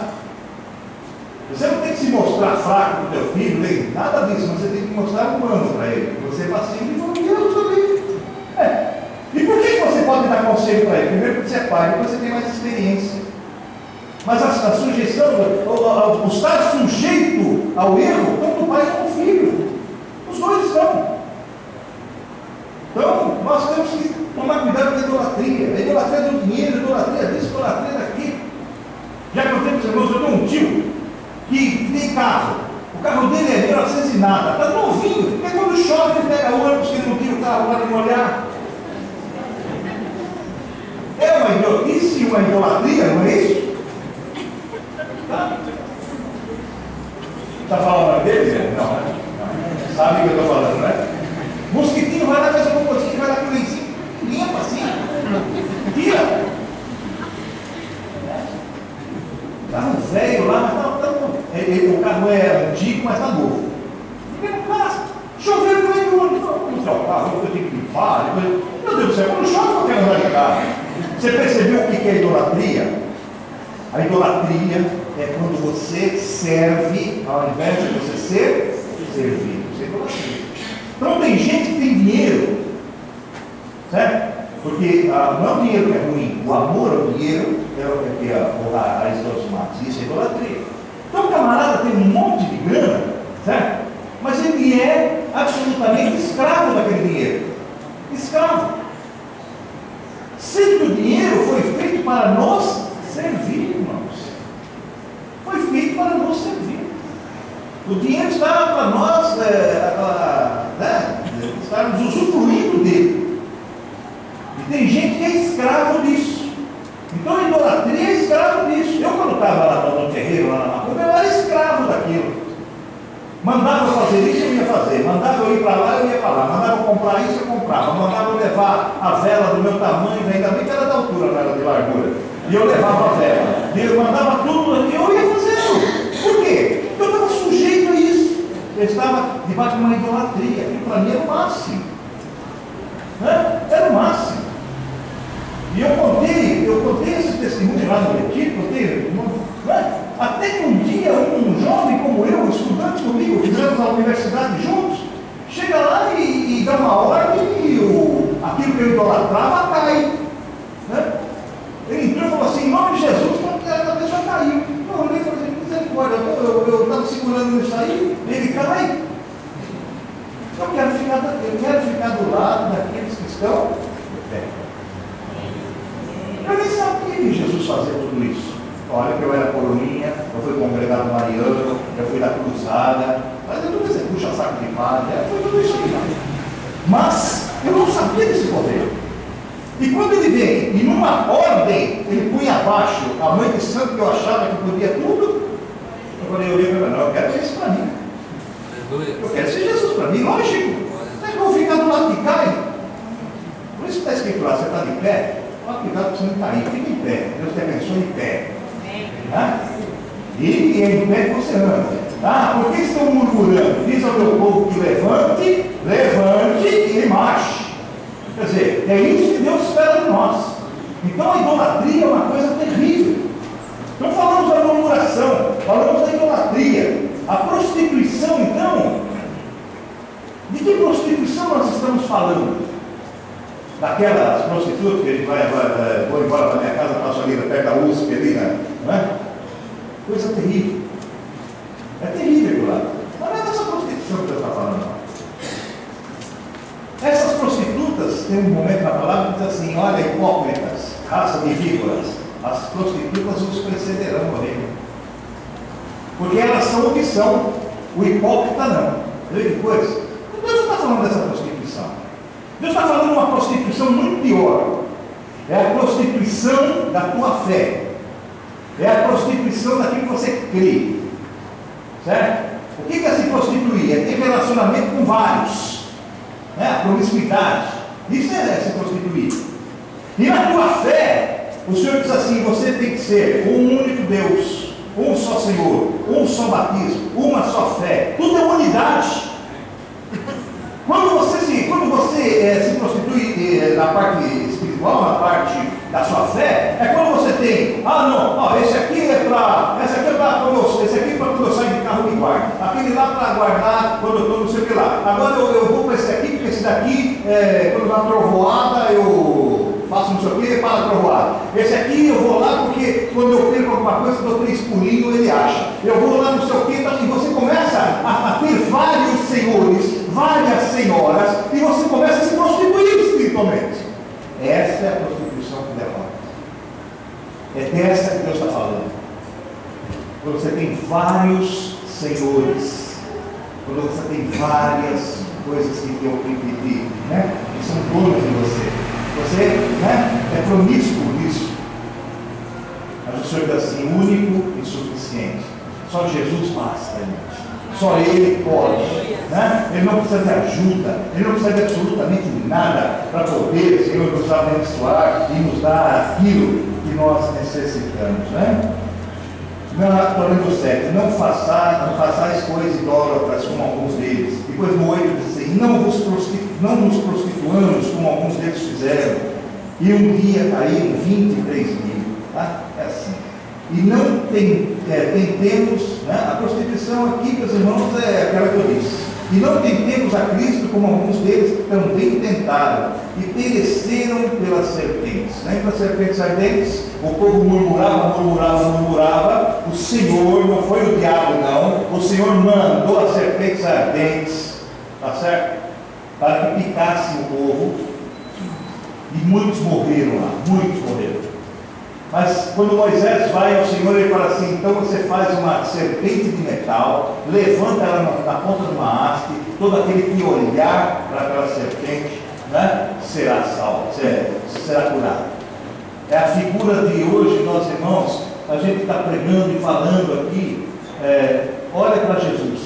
Você não tem que se mostrar fraco para o teu filho, nem nada disso, mas você tem que mostrar humano para ele. Você é paciente e fala, Deus também. E por que você pode dar conselho para ele? Primeiro porque você é pai, depois você tem mais experiência. Mas a sujeição, o estar sujeito ao erro, tanto o pai como o filho. Os dois estão. Então, nós temos que tomar cuidado com a idolatria. A idolatria do dinheiro, a idolatria disso, a idolatria daquilo. Já que eu tenho que eu tenho um tio que tem carro. O carro dele é 1900 e nada, está novinho, porque quando chove ele pega o ônibus que ele não tira o carro para molhar. É uma idiotice e uma idolatria, não é isso? Tá? Está falando dele? Não, né? Não. Sabe o que eu estou falando, né? Mosquitinho vai lá, faz um cocôzinho, vai lá com o lencinho, limpa assim, tira. Carro velho lá, mas o carro é antigo, mas está novo. Choveu no meio do ônibus, vou mostrar o carro, eu tenho que limpar. Meu Deus do céu, quando chove, qualquer um vai chegar. Você percebeu o que é idolatria? A idolatria é quando você serve, ao invés de você ser servido. Isso é idolatria. Então tem gente que tem dinheiro, certo? Porque não é o dinheiro que é ruim, o amor ao dinheiro é o que é a raiz dos males. Isso é idolatria. Então o camarada tem um monte de grana, certo? Mas ele é absolutamente escravo daquele dinheiro. Escravo. Sendo que o dinheiro foi feito para nos servir, irmãos. Foi feito para nos servir. O dinheiro está para nós, estarmos usufruindo dele. E tem gente que é escravo disso. Então a idolatria é escravo disso. Eu, quando estava lá no terreiro, lá na macumba, eu era escravo daquilo. Mandava eu fazer isso, eu ia fazer. Mandava eu ir para lá, eu ia para lá. Mandava eu comprar isso, eu comprava. Mandava eu levar a vela do meu tamanho, ainda bem que era da altura, não era de largura. E eu levava a vela. E eu mandava tudo, e eu ia fazendo. Por quê? Porque eu estava sujeito a isso. Eu estava debaixo de uma idolatria. Aquilo para mim era o máximo. Era o máximo. E eu contei esse testemunho lá no retiro, até que um dia um jovem como eu, estudante comigo, fizemos a universidade juntos, chega lá e dá uma ordem e aquilo que eu idolatrava cai. Ele entrou e falou assim, em nome de Jesus, a pessoa caiu. Eu olhei e falei assim, misericórdia, eu estava segurando isso aí, ele cai. Eu quero ficar do lado daqueles que estão de pé. Eu nem sabia que Jesus fazia tudo isso. Olha que eu era coroinha, eu fui congregado mariano, eu fui da cruzada, mas eu não sei, puxa saco de palha, foi tudo isso aí. Mas eu não sabia desse poder. E quando ele vem, e numa ordem, ele punha abaixo a mãe de santo que eu achava que podia tudo, eu falei, eu quero isso para mim. Eu quero ser Jesus para mim, lógico. Mas eu vou ficar do lado que cai. Por isso que está escrito lá, você está de pé, toma cuidado para você não cair, fica em pé. Deus te abençoe em pé. E em pé você anda. Por que estão murmurando? Diz ao meu povo que levante e marche. Quer dizer, é isso que Deus espera de nós. Então a idolatria é uma coisa terrível. Então falamos da murmuração, falamos da idolatria. A prostituição, então, de que prostituição nós estamos falando? Daquelas prostitutas que a gente vou embora para minha casa, passo ali perto da USP, ali, né? Não é? Coisa terrível. É terrível aquilo lá. Mas não é dessa prostituição que Deus está falando, não. Essas prostitutas, tem um momento na palavra que diz assim, olha, hipócritas, raça de víboras, as prostitutas os precederão no reino. Porque elas são o que são, o hipócrita não. Vê que coisa? Deus não está falando dessa prostituição. Deus está falando de uma prostituição muito pior. É a prostituição da tua fé. É a prostituição daquilo que você crê. Certo? O que é se prostituir? É ter relacionamento com vários. A promiscuidade. Isso é se prostituir. E na tua fé, o Senhor diz assim, você tem que ser um único Deus. Um só Senhor, um só batismo, uma só fé, tudo é unidade. Quando você se prostitui na parte espiritual, na parte da sua fé, é quando você tem, esse aqui é para quando eu saio de carro de guarda, aquele lá para guardar quando eu estou não sei o que lá. Agora eu vou para esse aqui, porque esse daqui, quando dá uma trovoada, eu faço não sei o que, para a trovoada. Esse aqui eu vou lá porque quando eu perco alguma coisa, eu dou 3 pulinhos, ele acha. Eu vou lá não sei o que, então, e você começa a ter vários senhores, várias senhoras, e você começa a se prostituir espiritualmente. Essa é a prostituição que levanta. É dessa que Deus está falando. Quando você tem vários senhores, quando você tem várias coisas que são donas de você. Você é promíscuo nisso. Mas o Senhor diz assim, único e suficiente. Só Jesus basta, gente. Só Ele pode. Ele não precisa de ajuda. Ele não precisa de absolutamente nada para poder, Senhor, nos abençoar e nos dar aquilo que nós necessitamos. Tornando 7, não façais coisas idólatras como alguns deles. Depois no 8 diz assim, não nos prostituamos como alguns deles fizeram. E um dia caíram 23 mil. É assim. E não tentemos, a prostituição aqui, meus irmãos, é aquela que eu disse. E não tentemos a Cristo como alguns deles também tentaram e pereceram pelas serpentes. Lembra das serpentes ardentes? O povo murmurava. O Senhor, não foi o diabo não, o Senhor mandou as serpentes ardentes, tá certo? Para que picasse o povo. E muitos morreram lá, muitos morreram. Mas quando Moisés vai ao Senhor, ele fala assim: então você faz uma serpente de metal, levanta ela na ponta de uma haste, todo aquele que olhar para aquela serpente, né, será salvo, será curado. É a figura de hoje, nós irmãos, a gente está pregando e falando aqui, olha para Jesus,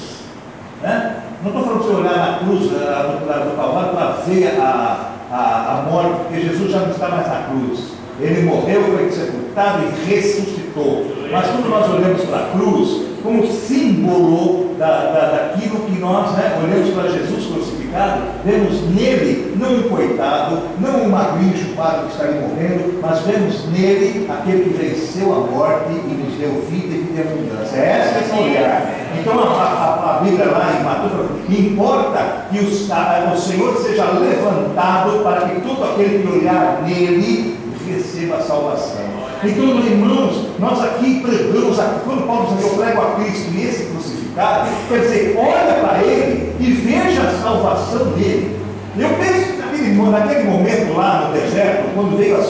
né? Não estou falando para você olhar na cruz do Calvário para ver a morte, porque Jesus já não está mais na cruz. Ele morreu, foi sepultado e ressuscitou. Mas quando nós olhamos para a cruz, como símbolo daquilo que nós, né, olhamos para Jesus crucificado, vemos nele, não um coitado, não um magrinho chupado que está ali morrendo, mas vemos nele aquele que venceu a morte e nos deu vida e vida abundância. É esse olhar. Então a Bíblia lá em Mateus fala: importa que o Senhor seja levantado para que todo aquele que olhar nele receba a salvação. Então, irmãos, nós aqui pregamos, quando Paulo diz: eu prego a Cristo e esse crucificado, quer dizer, olha para ele e veja a salvação dele. Eu penso naquele momento lá no deserto, quando veio as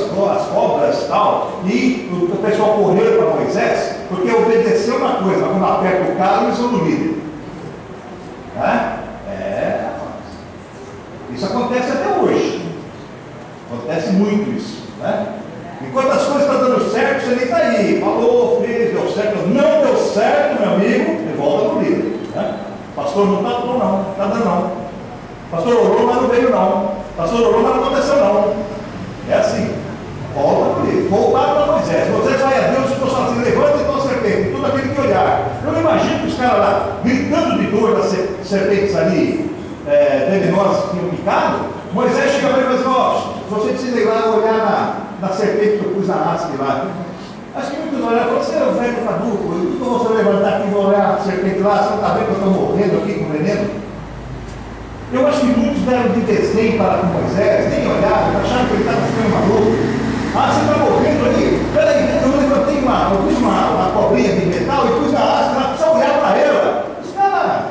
cobras e tal, e o pessoal correu para Moisés, porque obedeceu uma coisa, quando aperta o carro, eles são no líder. Isso acontece até hoje. Acontece muito isso. Né? Enquanto as coisas estão dando certo, você nem está aí. Falou, fez, deu certo. Não deu certo, meu amigo, ele volta para o líder. Né? Pastor, não está bom, não. Não está dando, não. Pastor orou, mas não veio, não. Pastor orou, mas não aconteceu, não. É assim. Volta para o líder. Voltar para Moisés. Moisés vai a Deus e falou assim: levanta e toma a serpente. Tudo aquele que olhar. Eu não imagino que os caras lá, gritando de dor das serpentes ali, venenosas que tinham picado. Moisés chega para ele e fala assim: você precisa ir lá olhar na serpente que eu pus na haste lá. Acho que muitos olharam e falaram: você é o velho caduco, eu não vou levantar aqui e vou olhar a serpente lá, você não está vendo que eu estou morrendo aqui com veneno? Eu acho que muitos deram de desdém para com Moisés, nem olharam, acharam que ele estava ficando maluco. Você está morrendo ali? Peraí, eu levantei eu fiz uma cobrinha de metal e pus na haste lá, precisa olhar para ela. Os caras,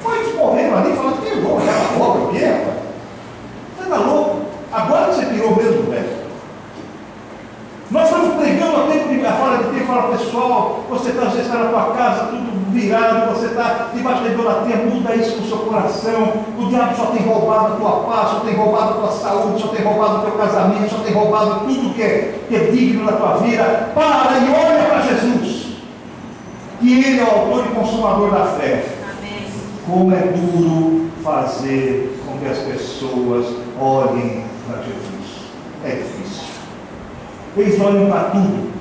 muitos morreram ali, falando: que eu vou olhar para a cobra, o quê, rapaz? Você está louco? Agora você pirou mesmo, velho. Nós estamos pregando a tempo de fora de tempo, fala: pessoal, você está na tua casa, tudo virado, você está debaixo da idolatria, muda isso no seu coração. O diabo só tem roubado a tua paz, só tem roubado a tua saúde, só tem roubado o teu casamento, só tem roubado tudo que é digno da tua vida. Para e olha para Jesus, que Ele é o autor e consumador da fé. Amém. Como é duro fazer com que as pessoas olhem para Jesus. É difícil. Eles olham para tudo,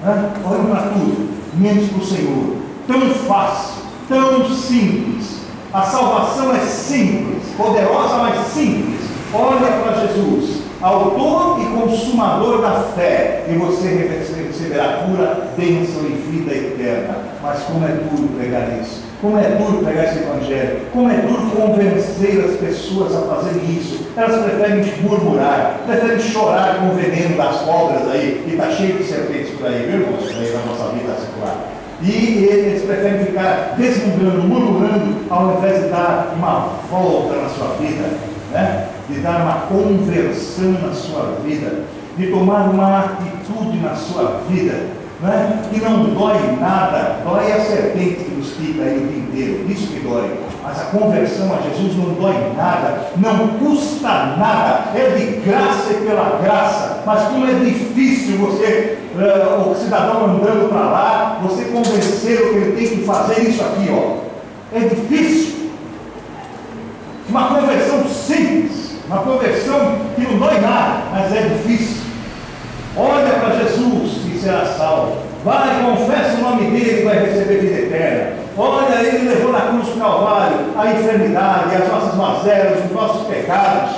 né? Olham para tudo, menos para o Senhor. Tão fácil, tão simples. A salvação é simples, poderosa, mas simples. Olha para Jesus, autor e consumador da fé, e você receberá cura, bênção e vida eterna. Mas como é duro pregar isso. Como é duro pregar esse evangelho, como é duro convencer as pessoas a fazerem isso. Elas preferem murmurar, preferem chorar com o veneno das cobras aí, que está cheio de serpentes por aí, viu, irmãos? Aí na nossa vida secular. E eles preferem ficar desmudando, murmurando, ao invés de dar uma volta na sua vida, né? De dar uma conversão na sua vida, de tomar uma atitude na sua vida. Né? Que não dói nada, dói a serpente que nos pica aí o dia inteiro, isso que dói. Mas a conversão a Jesus não dói nada, não custa nada, é de graça e pela graça. Mas como é difícil você, o cidadão andando para lá, você convencer o que ele tem que fazer isso aqui, ó. É difícil. Uma conversão simples, uma conversão que não dói nada, mas é difícil. Olha para Jesus e será salvo. Vai, confessa o nome dele e vai receber vida eterna. Olha, ele levou na cruz do Calvário a enfermidade, as nossas mazelas, os nossos pecados.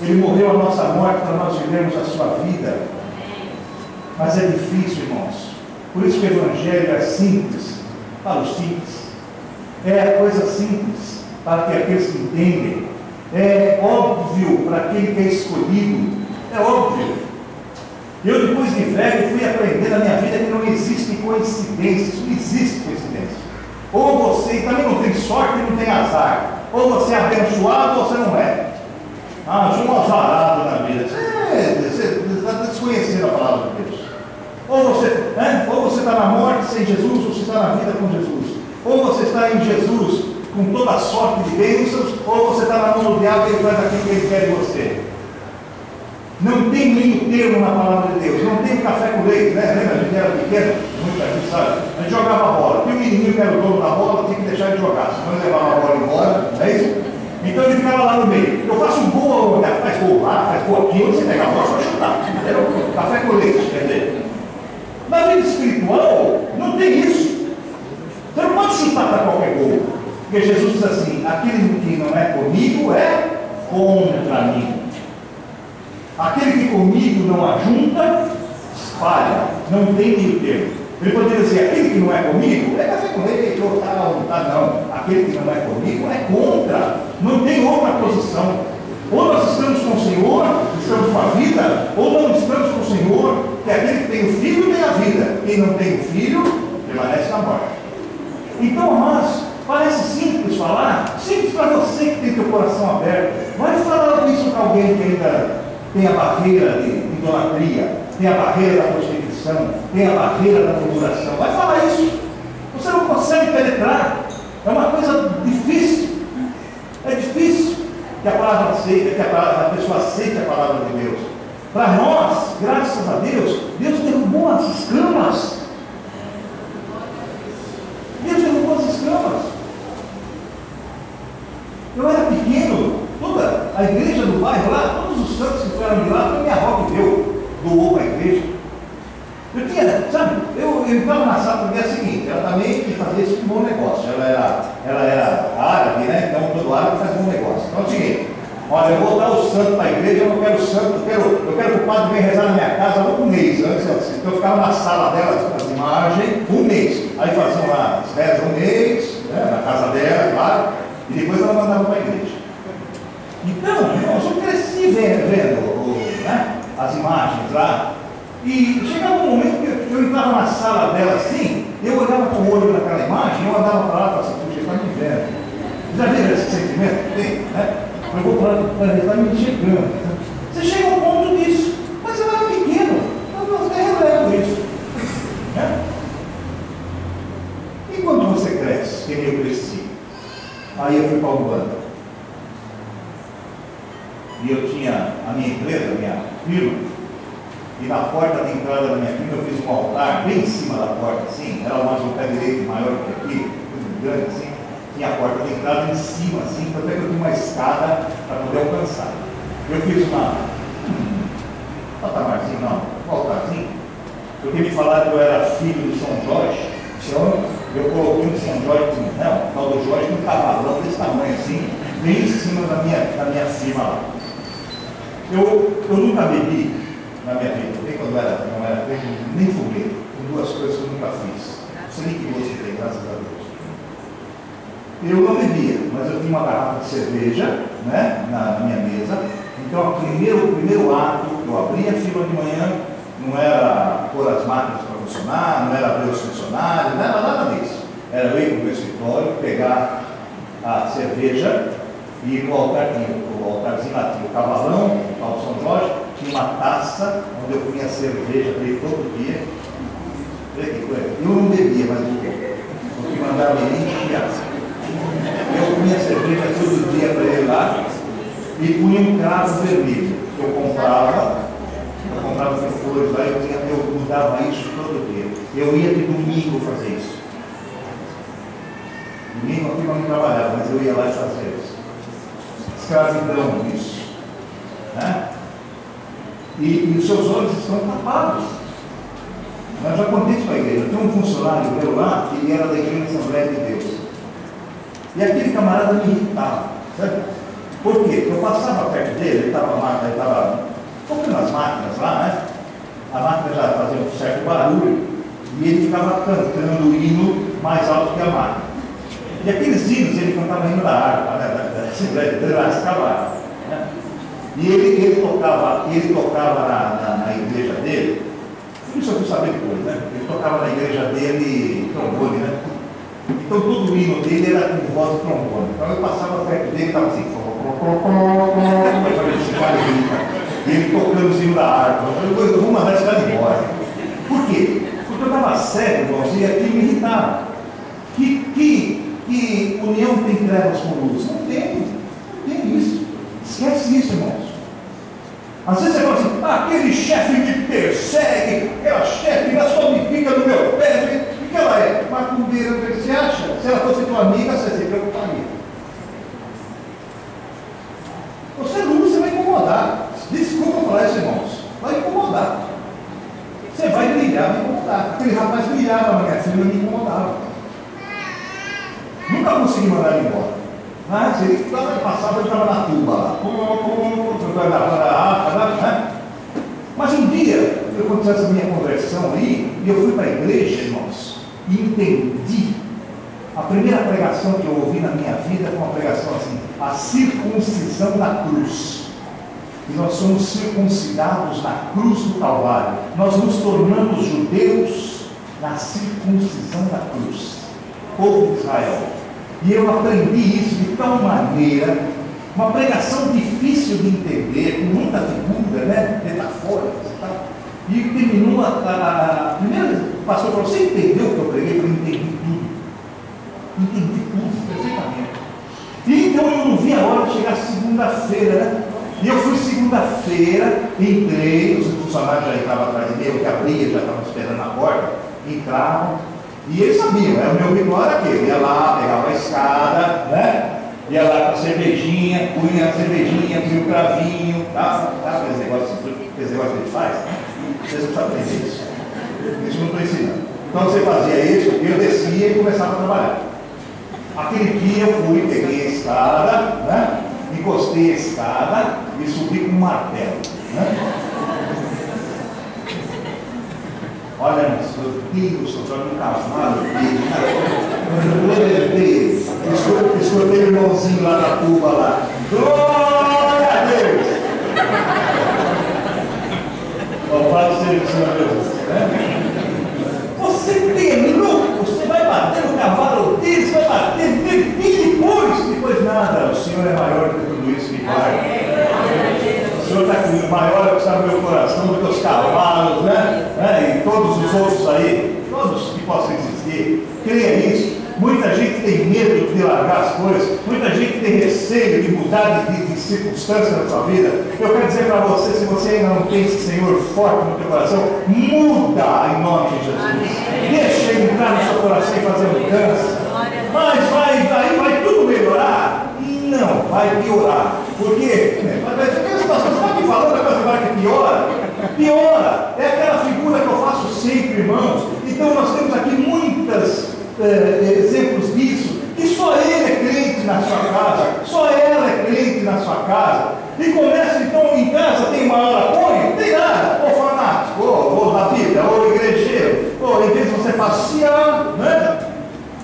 Ele morreu a nossa morte para nós vivermos a sua vida. Mas é difícil, irmãos. Por isso que o Evangelho é simples para os simples. é coisa simples para que aqueles que entendem, é óbvio para aquele que é escolhido, é óbvio. Eu, depois de velho, fui aprender na minha vida que não existe coincidências, não existe coincidência. Ou você também não tem sorte e não tem azar, ou você é abençoado ou você não é. Ah, eu sou um azarado na vida. Você está desconhecendo a palavra de Deus. Ou você está na morte sem Jesus, ou você está na vida com Jesus. Ou você está em Jesus com toda a sorte de bênçãos, ou você está na mão do diabo e ele faz aquilo que ele quer de você. Não tem meio termo na palavra de Deus, não tem café com leite, né? Lembra? A gente era pequeno, muita gente sabe. A gente jogava bola. Tinha um menininho que era o dono da bola, tinha que deixar ele jogar. Senão ele levava a bola embora, não é isso? Então ele ficava lá no meio. Eu faço um gol, faz gol lá, faz gol aqui, você pega a bola para chutar. Entendeu? Café com leite, quer dizer. Na vida espiritual, não tem isso. Você não pode chutar para qualquer gol. Porque Jesus diz assim: aquele que não é comigo é contra mim. Aquele que comigo não ajunta, espalha. Não tem meio termo. Ele poderia dizer: aquele que não é comigo é café com leite, ou tal, não. Aquele que não é comigo é contra. Não tem outra posição. Ou nós estamos com o Senhor, estamos com a vida, ou não estamos com o Senhor, que aquele que tem o filho tem a vida. Quem não tem o filho, permanece na morte. Então, amados, parece simples falar, simples para você que tem teu coração aberto. Vai falar isso com alguém que ainda tem a barreira de idolatria, tem a barreira da prostituição, tem a barreira da murmuração. Vai falar isso. Você não consegue penetrar. É uma coisa difícil. É difícil que a palavra aceita, que a pessoa aceite a palavra de Deus. Para nós, graças a Deus, Deus derrubou as escamas. Deus derrubou as escamas. Eu era pequeno, toda a igreja do bairro lá, todos os santos que foram de lá, foi minha avó que doou para a igreja. Eu tinha, sabe, eu entrava na sala porque é o seguinte, ela também fazia isso com um bom negócio. Ela era árabe, né? Então todo árabe faz bom negócio. Então é o seguinte: olha, eu vou dar o santo para a igreja, eu não quero o santo, eu quero que o padre venha rezar na minha casa um mês antes. Então eu ficava na sala dela, as imagens, um mês. Aí faziam lá as rezas um mês, né, na casa dela, claro, e depois ela mandava para a igreja. Então, irmãos, eu cresci vendo né, as imagens lá. E chegava um momento que eu entrava na sala dela assim, eu olhava com o olho naquela imagem, eu andava para lá e falava assim: puxa, está me vendo. Já viram esse sentimento que tem? Né? Eu vou para lá, ele está me chegando. Você chega ao ponto disso, mas eu era pequeno, eu até relevo isso. Né? E quando você cresce, que eu cresci, aí eu fui para o banco. E eu tinha a minha empresa, a minha firma. E na porta de entrada da minha firma eu fiz um altar bem em cima da porta, assim, era mais um pé direito maior que aqui, muito grande assim, tinha a porta de entrada em cima, assim, até que eu tinha uma escada para poder alcançar. Eu fiz patamarzinho, um altarzinho, porque me falaram que eu era filho de São Jorge, então eu coloquei um São Jorge, o tal do Jorge, com um cavalão desse tamanho assim, bem em cima da minha firma lá. Eu nunca bebi na minha vida, porque quando não era nem fumei, com duas coisas que eu nunca fiz. Não sei nem que gosto tem, graças a Deus. Eu não bebia, mas eu tinha uma garrafa de cerveja, né, na minha mesa. Então, o primeiro ato, eu abria a fila de manhã, não era pôr as máquinas para funcionar, não era abrir os funcionários, não era nada disso. Era eu ir para o meu escritório, pegar a cerveja e ir no altar, o altarzinho lá tinha o cavalão, ao São Jorge, tinha uma taça onde eu comia cerveja para ele todo dia. Eu não bebia, mas o que mandava ele encher. Eu comia cerveja todo dia para ele lá e punha um cravo vermelho. Eu comprava flores lá, eu mudava isso todo dia. Eu ia de domingo fazer isso. Domingo aqui não trabalhava, mas eu ia lá e fazia isso. Escravidão isso. Né? E os seus olhos estão tapados. Eu já contei isso para a igreja. Tem um funcionário meu lá, que ele era da igreja de Assembleia de Deus. E aquele camarada me irritava. Sabe? Por quê? Porque eu passava perto dele, ele estava tocando as máquinas lá, né? A máquina já fazia um certo barulho, e ele ficava cantando o hino mais alto que a máquina. E aqueles hinos ele cantava hino da harpa, né, da Assembleia de Deus, escala, né? E ele tocava na igreja dele, isso eu fui saber depois, né? Ele tocava na igreja dele trombone, né? Então todo o hino dele era com voz de trombone. Então eu passava perto dele e estava assim, e ele tocando os hinos da harpa. Eu vou mandar esse cara embora. Por quê? Porque eu estava cego, irmãos, e aquilo me irritava. Que união tem trevas com luz? Não tem isso. Esquece isso, irmãos. Às vezes você fala assim, aquele chefe me persegue, aquela chefe ainda só me fica no meu pé, o que ela é? Macumbeira, o que você acha? Se ela fosse tua amiga, você se preocuparia. Você não, você vai incomodar. Desculpa falar isso, irmãos. Vai incomodar. Você vai brilhar, vai incomodar. Aquele rapaz brilhava na minha filha, me incomodava. Nunca consegui mandar ele embora. Mas ele passava, ele estava na tuba lá. Mas um dia, eu aconteceu essa minha conversão aí, e eu fui para a igreja, irmãos, e entendi. A primeira pregação que eu ouvi na minha vida foi uma pregação assim, a circuncisão da cruz. E nós somos circuncidados na cruz do Calvário. Nós nos tornamos judeus na circuncisão da cruz. Povo de Israel. E eu aprendi isso de tal maneira, uma pregação difícil de entender, com muita figura, né? Metafóricas e tal. E terminou primeiro, o pastor falou, você entendeu o que eu preguei? Eu entendi tudo. Entendi tudo, perfeitamente. E então eu não vi a hora de chegar segunda-feira, né? E eu fui segunda-feira, entrei, os funcionários já estavam atrás de mim, eu que abria, já estavam esperando na porta, entravam, e eles sabiam, o meu ritual era aquele, ia lá, pegava a escada, né? Ia lá com a cervejinha, punha a cervejinha, punha o cravinho, tá? Esse negócio que a gente faz, vocês não sabem fazer isso. Isso não estou ensinando. Então você fazia isso, eu descia e começava a trabalhar. Aquele dia eu fui, peguei a escada, né? Encostei a escada e subi com um martelo, né? Olha, meu Deus, estou falando um cavalo, escutei o irmãozinho lá na tuba lá. Glória a Deus! Louvado seja o Senhor Jesus, né? Você terminou, você vai bater no cavalo dele, você vai bater nele, e depois nada, o Senhor é maior do que tudo isso que vai. O Senhor está comigo, maior é o que está no meu coração do que os cavalos, né? E todos os outros aí, todos que possam existir, creia nisso. Muita gente tem medo de largar as coisas, muita gente tem receio de mudar de circunstância na sua vida. Eu quero dizer para você, se você ainda não tem esse Senhor forte no teu coração, muda em nome de Jesus. Deixa ele entrar no seu coração e fazer mudança. Mas vai tudo melhorar? Não, vai piorar. Por quê? Você está me falando da coisa que piora? Piora. É aquela figura que eu faço sempre, irmãos. Então nós temos aqui muitos exemplos disso, que só ele é crente na sua casa, só ela é crente na sua casa, e começa então em casa, tem uma hora põe, não tem nada, ou fanático, ou da vida, ou igrejeiro, ou em vez de você passear, né?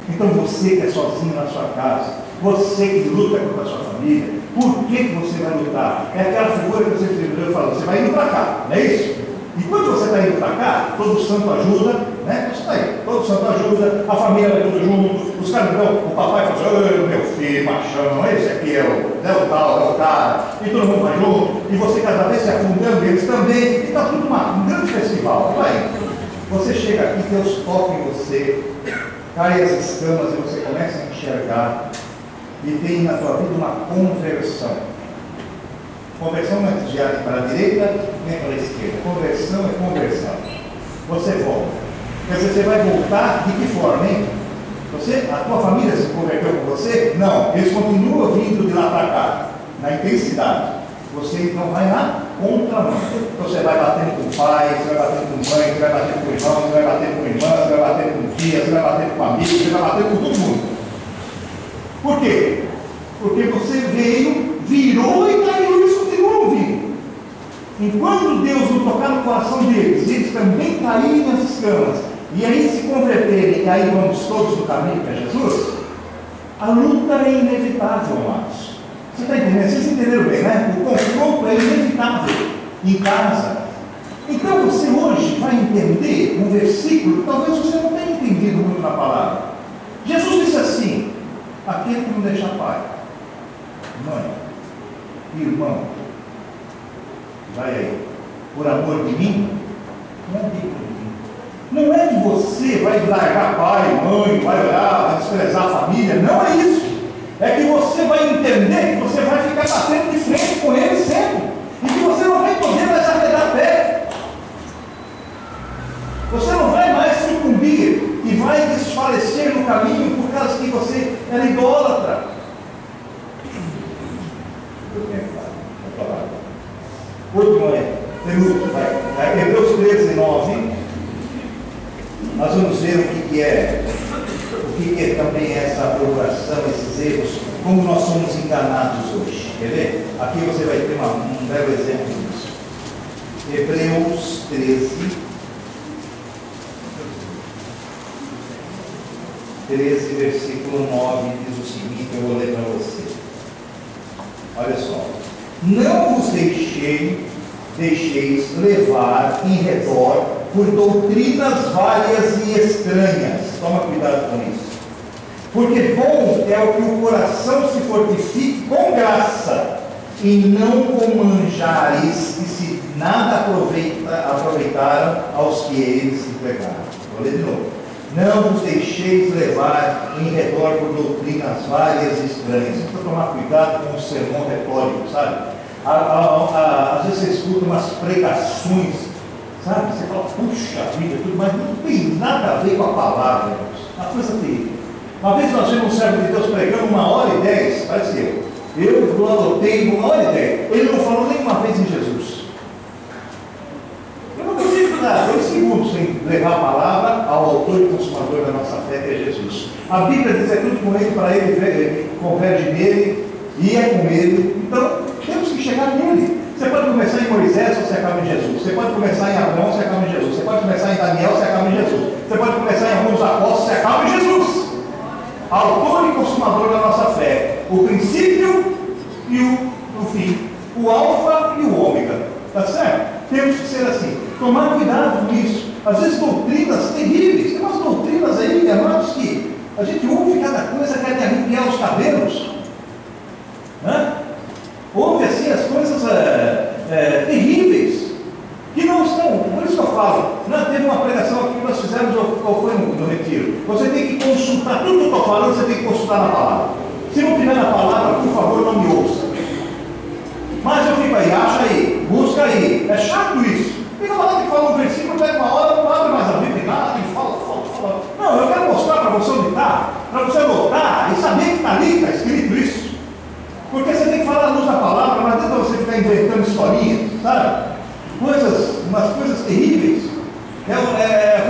Então você que é sozinho na sua casa, você que luta contra a sua família, por que você vai lutar? É aquela figura que você escreveu e falou, você vai indo para cá, não é isso? E quando você está indo para cá, todo santo ajuda, né? Isso aí, todo santo ajuda, a família vai tudo junto, os caras então, o papai fala assim, meu filho, machão, esse aqui é o tal, é o cara, e todo mundo vai junto, e você cada vez se afundando, eles também, e está tudo um grande festival, vai. Você chega aqui, Deus toca em você, cai as escamas e você começa a enxergar, e tem na sua vida uma conversão. Conversão não é desviar para a direita nem para a esquerda. Conversão é conversão. Você volta. Quer dizer, você vai voltar de que forma, hein? A tua família se converteu com você? Não. Eles continuam vindo de lá para cá, na intensidade. Você então vai na contramão. Então você vai batendo com o pai, você vai batendo com mãe, você vai batendo com o irmão, você vai batendo com a irmã, você vai batendo com o tia, você vai batendo com amigo, você vai batendo com todo mundo. Por quê? Porque você veio, virou e caiu, eles continuam vindo. Enquanto Deus não tocar no coração deles, eles também caírem nas escamas, e aí se converterem, e aí vamos todos no caminho que é Jesus, A luta é inevitável, amados. Você está entendendo? Vocês entenderam bem, né? O confronto é inevitável em casa. Então você hoje vai entender um versículo que talvez você não tenha entendido muito na palavra. Jesus disse assim: aquele que não deixa pai, mãe, irmão, vai aí, por amor de mim, não é de mim. Não é que você vai largar pai, mãe, vai olhar, vai desprezar a família, não é isso. É que você vai entender que você vai ficar batendo de frente com ele sempre, e que você não vai poder mais arredar pé. Você não vai mais sucumbir e vai desfalecer no caminho por causa que você era idólatra. Último penúltimo, vai. Hebreus 13, 9. Nós vamos ver o que é também essa aprovação, esses erros, como nós somos enganados hoje. Quer ver? Aqui você vai ter um belo exemplo disso. Hebreus 13, versículo 9, diz o seguinte, eu vou ler para você. Olha só. Não vos deixeis levar em redor por doutrinas várias e estranhas. Toma cuidado com isso. Porque bom é o que o coração se fortifique com graça, e não com manjares que se nada aproveitaram aos que eles se entregaram. Vou ler de novo. Não vos deixeis levar em redor por doutrinas várias e estranhas. Você precisa tomar cuidado com o sermão retórico, sabe? Às vezes você escuta umas pregações, sabe? Você fala, puxa vida, tudo, mas não tem nada a ver com a palavra, irmãos. Uma coisa terrível. Uma vez nós vimos um servo de Deus pregando 1h10, pareceu. Eu adotei 1h10. Ele não falou nenhuma vez em Jesus. Eu não consigo dar 2 segundos sem levar a palavra ao autor e consumador da nossa fé, que é Jesus. A Bíblia diz: é tudo com ele, para ele, converge nele, e é com ele. Então, temos que chegar nele. Você pode começar em Moisés, você acaba em Jesus. Você pode começar em Abraão, você acaba em Jesus. Você pode começar em Daniel, você acaba em Jesus. Você pode começar em alguns apóstolos, você acaba em Jesus. Autor e consumador da nossa fé. O princípio e o fim. O alfa e o ômega. Está certo? Temos que ser assim. Tomar cuidado com isso. Às vezes doutrinas terríveis. Tem umas doutrinas aí, amados, que a gente ouve cada coisa que é de arrepiar os cabelos. Né? Ouve assim as coisas terríveis, que não estão, por isso que eu falo, teve uma pregação aqui que nós fizemos, ou foi no retiro. Você tem que consultar, tudo que eu estou falando, você tem que consultar na palavra. Se não tiver na palavra, por favor, não me ouça. Mas eu fico aí, acha aí, busca aí. É chato isso. Fica lá que fala um versículo, pega uma hora, não abre mais a Bíblia, nada, e fala. Não, eu quero mostrar para você onde está, para você anotar e saber que está ali, está escrito isso. Porque você tem que falar a luz da palavra, não adianta você ficar inventando historinhas, sabe? Umas coisas terríveis. É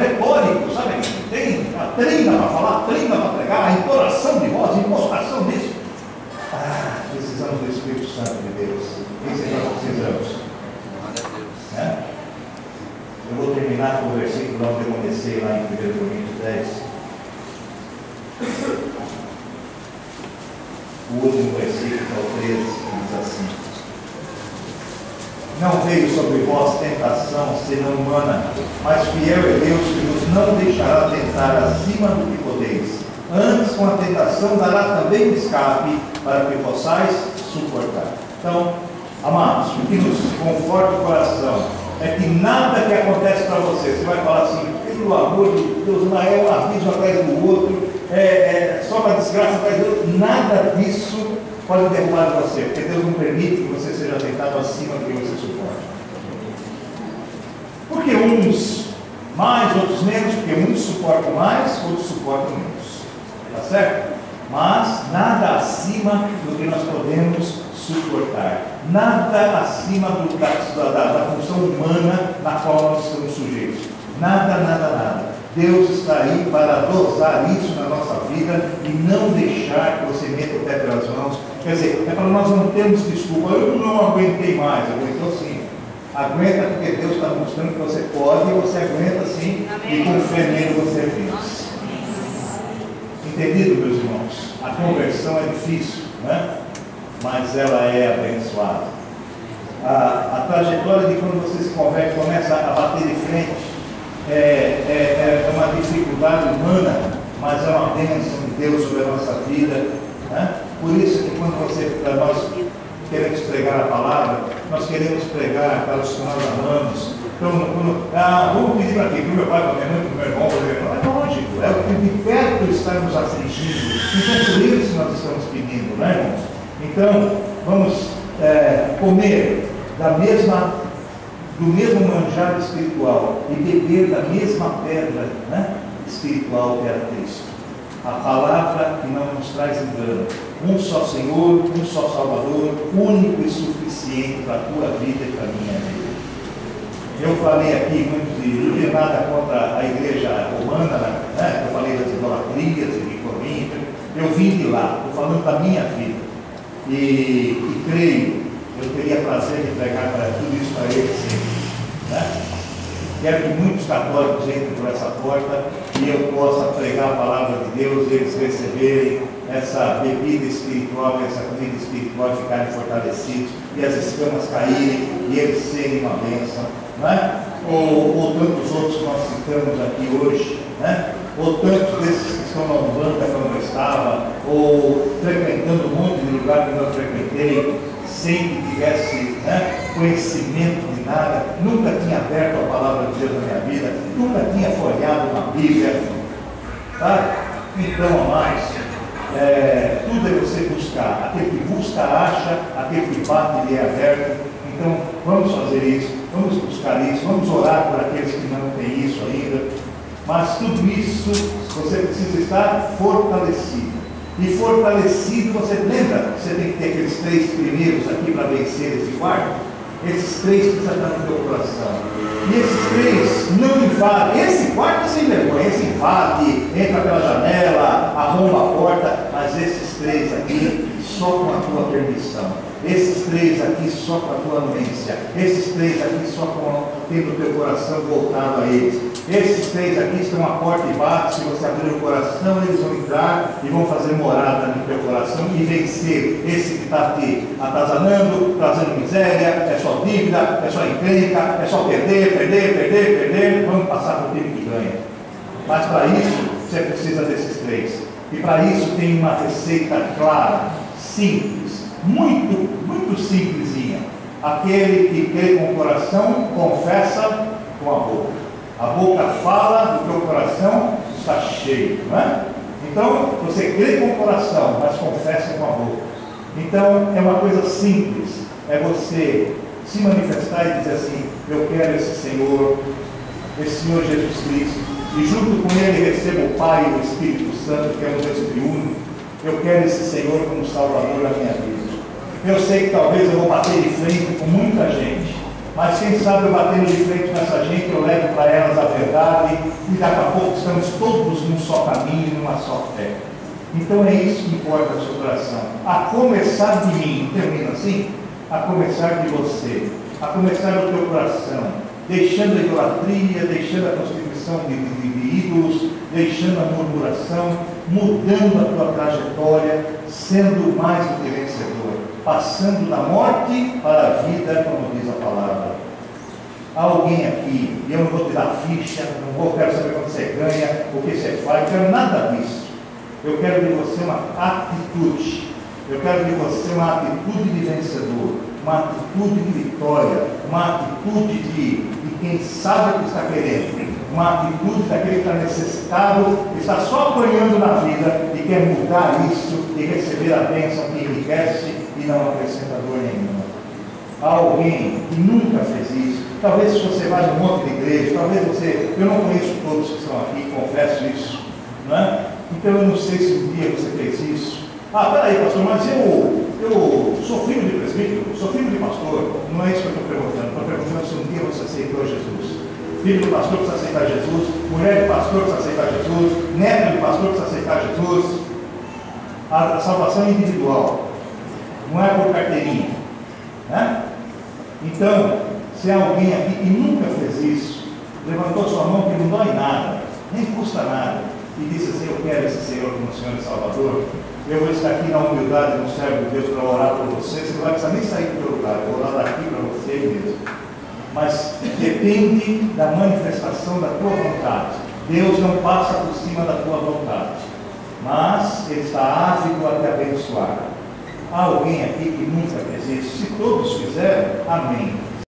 retórico, sabe? Treina para falar, treina para pregar, a entonação de voz, a impostação disso. Precisamos do Espírito Santo de Deus. Isso é que nós precisamos. Eu vou terminar com o versículo onde eu comecei lá em 1 Coríntios 10. O último versículo, ao 13, diz assim: não veio sobre vós tentação senão humana, mas fiel é Deus que vos não deixará tentar acima do que podeis. Antes, com a tentação, dará também o escape para que possais suportar. Então, amados, o que nos conforta o coração é que nada que acontece para você vai falar assim, pelo amor de Deus, não é um abismo atrás do outro, só uma desgraça atrás do outro. Nada disso pode derrubar você, porque Deus não permite que você seja tentado acima do que você suporta. Porque uns mais, outros menos, porque uns suportam mais, outros suportam menos. Está certo? Mas nada acima do que nós podemos suportar. Nada acima da função humana na qual nós estamos sujeitos. Nada. Deus está aí para dosar isso na nossa vida e não deixar que você meta o pé pelas mãos. Quer dizer, é para nós não termos desculpa. Eu não aguentei mais. Aguentou sim. Aguenta porque Deus está mostrando que você pode e você aguenta sim. Amém. E com fé nele você fez. Entendido, meus irmãos? A conversão é difícil, né? Mas ela é abençoada. A trajetória de quando você se converte, começa a bater de frente, é uma dificuldade humana, mas é uma bênção de Deus sobre a nossa vida, né? Por isso que quando nós queremos pregar a palavra, nós queremos pregar para os que nós amamos. Então, vamos pedir para quem? Para o meu pai, para a minha mãe, para o meu irmão, para o meu irmão. É lógico, é o que de perto está nos afligindo. Então, por isso que nós estamos pedindo, né, irmãos? Então, vamos comer do mesmo manjar espiritual e beber da mesma pedra, né, espiritual que era Cristo. A palavra que não nos traz engano. Um só Senhor, um só Salvador, único e suficiente para a tua vida e para a minha vida. Eu falei aqui muito não tenho nada contra a igreja romana, né? Eu falei das idolatrias de Corinto. Eu vim de lá, estou falando da minha vida. E creio, eu teria prazer de pregar para tudo isso para eles sempre, né? Quero que muitos católicos entrem por essa porta e eu possa pregar a palavra de Deus, eles receberem essa bebida espiritual, essa comida espiritual, ficarem fortalecidos e as escamas caírem e eles serem uma bênção, né? Ou tantos outros que nós citamos aqui hoje, né? Ou tantos desses que estão na Umbanda que eu não estava, ou frequentando um monte de lugar que eu frequentei, sem que tivesse, né, conhecimento de nada, nunca tinha aberto a palavra de Deus na minha vida, nunca tinha folheado uma Bíblia, tá? Então, amados, tudo é você buscar. Aquele que busca, acha, aquele que bate, lhe é aberto. Então, vamos fazer isso, vamos buscar isso, vamos orar por aqueles que não têm isso ainda. Mas tudo isso, você precisa estar fortalecido. E fortalecido, você lembra que você tem que ter aqueles 3 primeiros aqui para vencer esse quarto? Esses 3 precisam estar no teu coração. E esses 3 não invadem. Esse quarto é sem vergonha, esse invade, entra pela janela, arromba a porta, mas esses 3 aqui só com a tua permissão. Esses 3 aqui só com a tua anúncia. Esses 3 aqui só com tendo o teu coração voltado a eles. Esses 3 aqui estão à porta e batem. Se você abrir o coração, eles vão entrar e vão fazer morada no teu coração e vencer esse que está te atazanando, trazendo miséria, é só dívida, é só encrenca, é só perder. Vamos passar para o time que ganha. Mas para isso, você precisa desses 3. E para isso tem uma receita clara, simples, muito simplesinha. Aquele que crê com o coração, confessa com a boca. A boca fala, do teu coração está cheio, não é? Então, você crê com o coração, mas confessa com a boca. Então, é uma coisa simples. É você se manifestar e dizer assim: eu quero esse Senhor Jesus Cristo, e junto com Ele recebo o Pai e o Espírito Santo, que é um Deus triúnico. Eu quero esse Senhor como Salvador da minha vida. Eu sei que talvez eu vou bater de frente com muita gente, mas quem sabe eu batendo de frente com essa gente, eu levo para elas a verdade, e daqui a pouco estamos todos num só caminho, numa só fé. Então é isso que importa no seu coração. A começar de mim, termina assim, a começar de você, a começar do teu coração, deixando a idolatria, deixando a constituição de ídolos, deixando a murmuração, mudando a tua trajetória, sendo mais do que vencedor, passando da morte para a vida, como diz a palavra. Há alguém aqui, e eu não vou te dar ficha, quero saber quanto você ganha, o que você faz, eu quero nada disso. Eu quero de você uma atitude, eu quero de você uma atitude de vencedor, uma atitude de vitória, uma atitude de quem sabe o que está querendo, uma atitude daquele que está necessitado, que está só apanhando na vida e quer mudar isso e receber a bênção que enriquece e não acrescenta dor nenhuma. Há alguém que nunca fez isso. Talvez se você vai num monte de igreja, talvez você, eu não conheço todos que estão aqui, confesso isso, não é? Então eu não sei se um dia você fez isso. Peraí, pastor, mas eu sou filho de presbítero, sou filho de pastor. Não é isso que eu estou perguntando. Estou perguntando se um dia você aceitou Jesus. Filho de pastor precisa aceitar Jesus, mulher de pastor precisa aceitar Jesus, neto de pastor precisa aceitar Jesus. A salvação é individual, não é por carteirinha, né? Então, se há alguém aqui que nunca fez isso, levantou sua mão que não dói nada, nem custa nada, e disse assim: eu quero esse Senhor como Senhor e Salvador, Eu vou estar aqui na humildade, no servo de Deus, para orar por você. Você não vai precisar nem sair do seu lugar, eu vou orar daqui para você mesmo. Mas depende da manifestação da tua vontade. Deus não passa por cima da tua vontade, mas Ele está ávido a te abençoar. Há alguém aqui que nunca fez isso? Se todos fizeram, amém.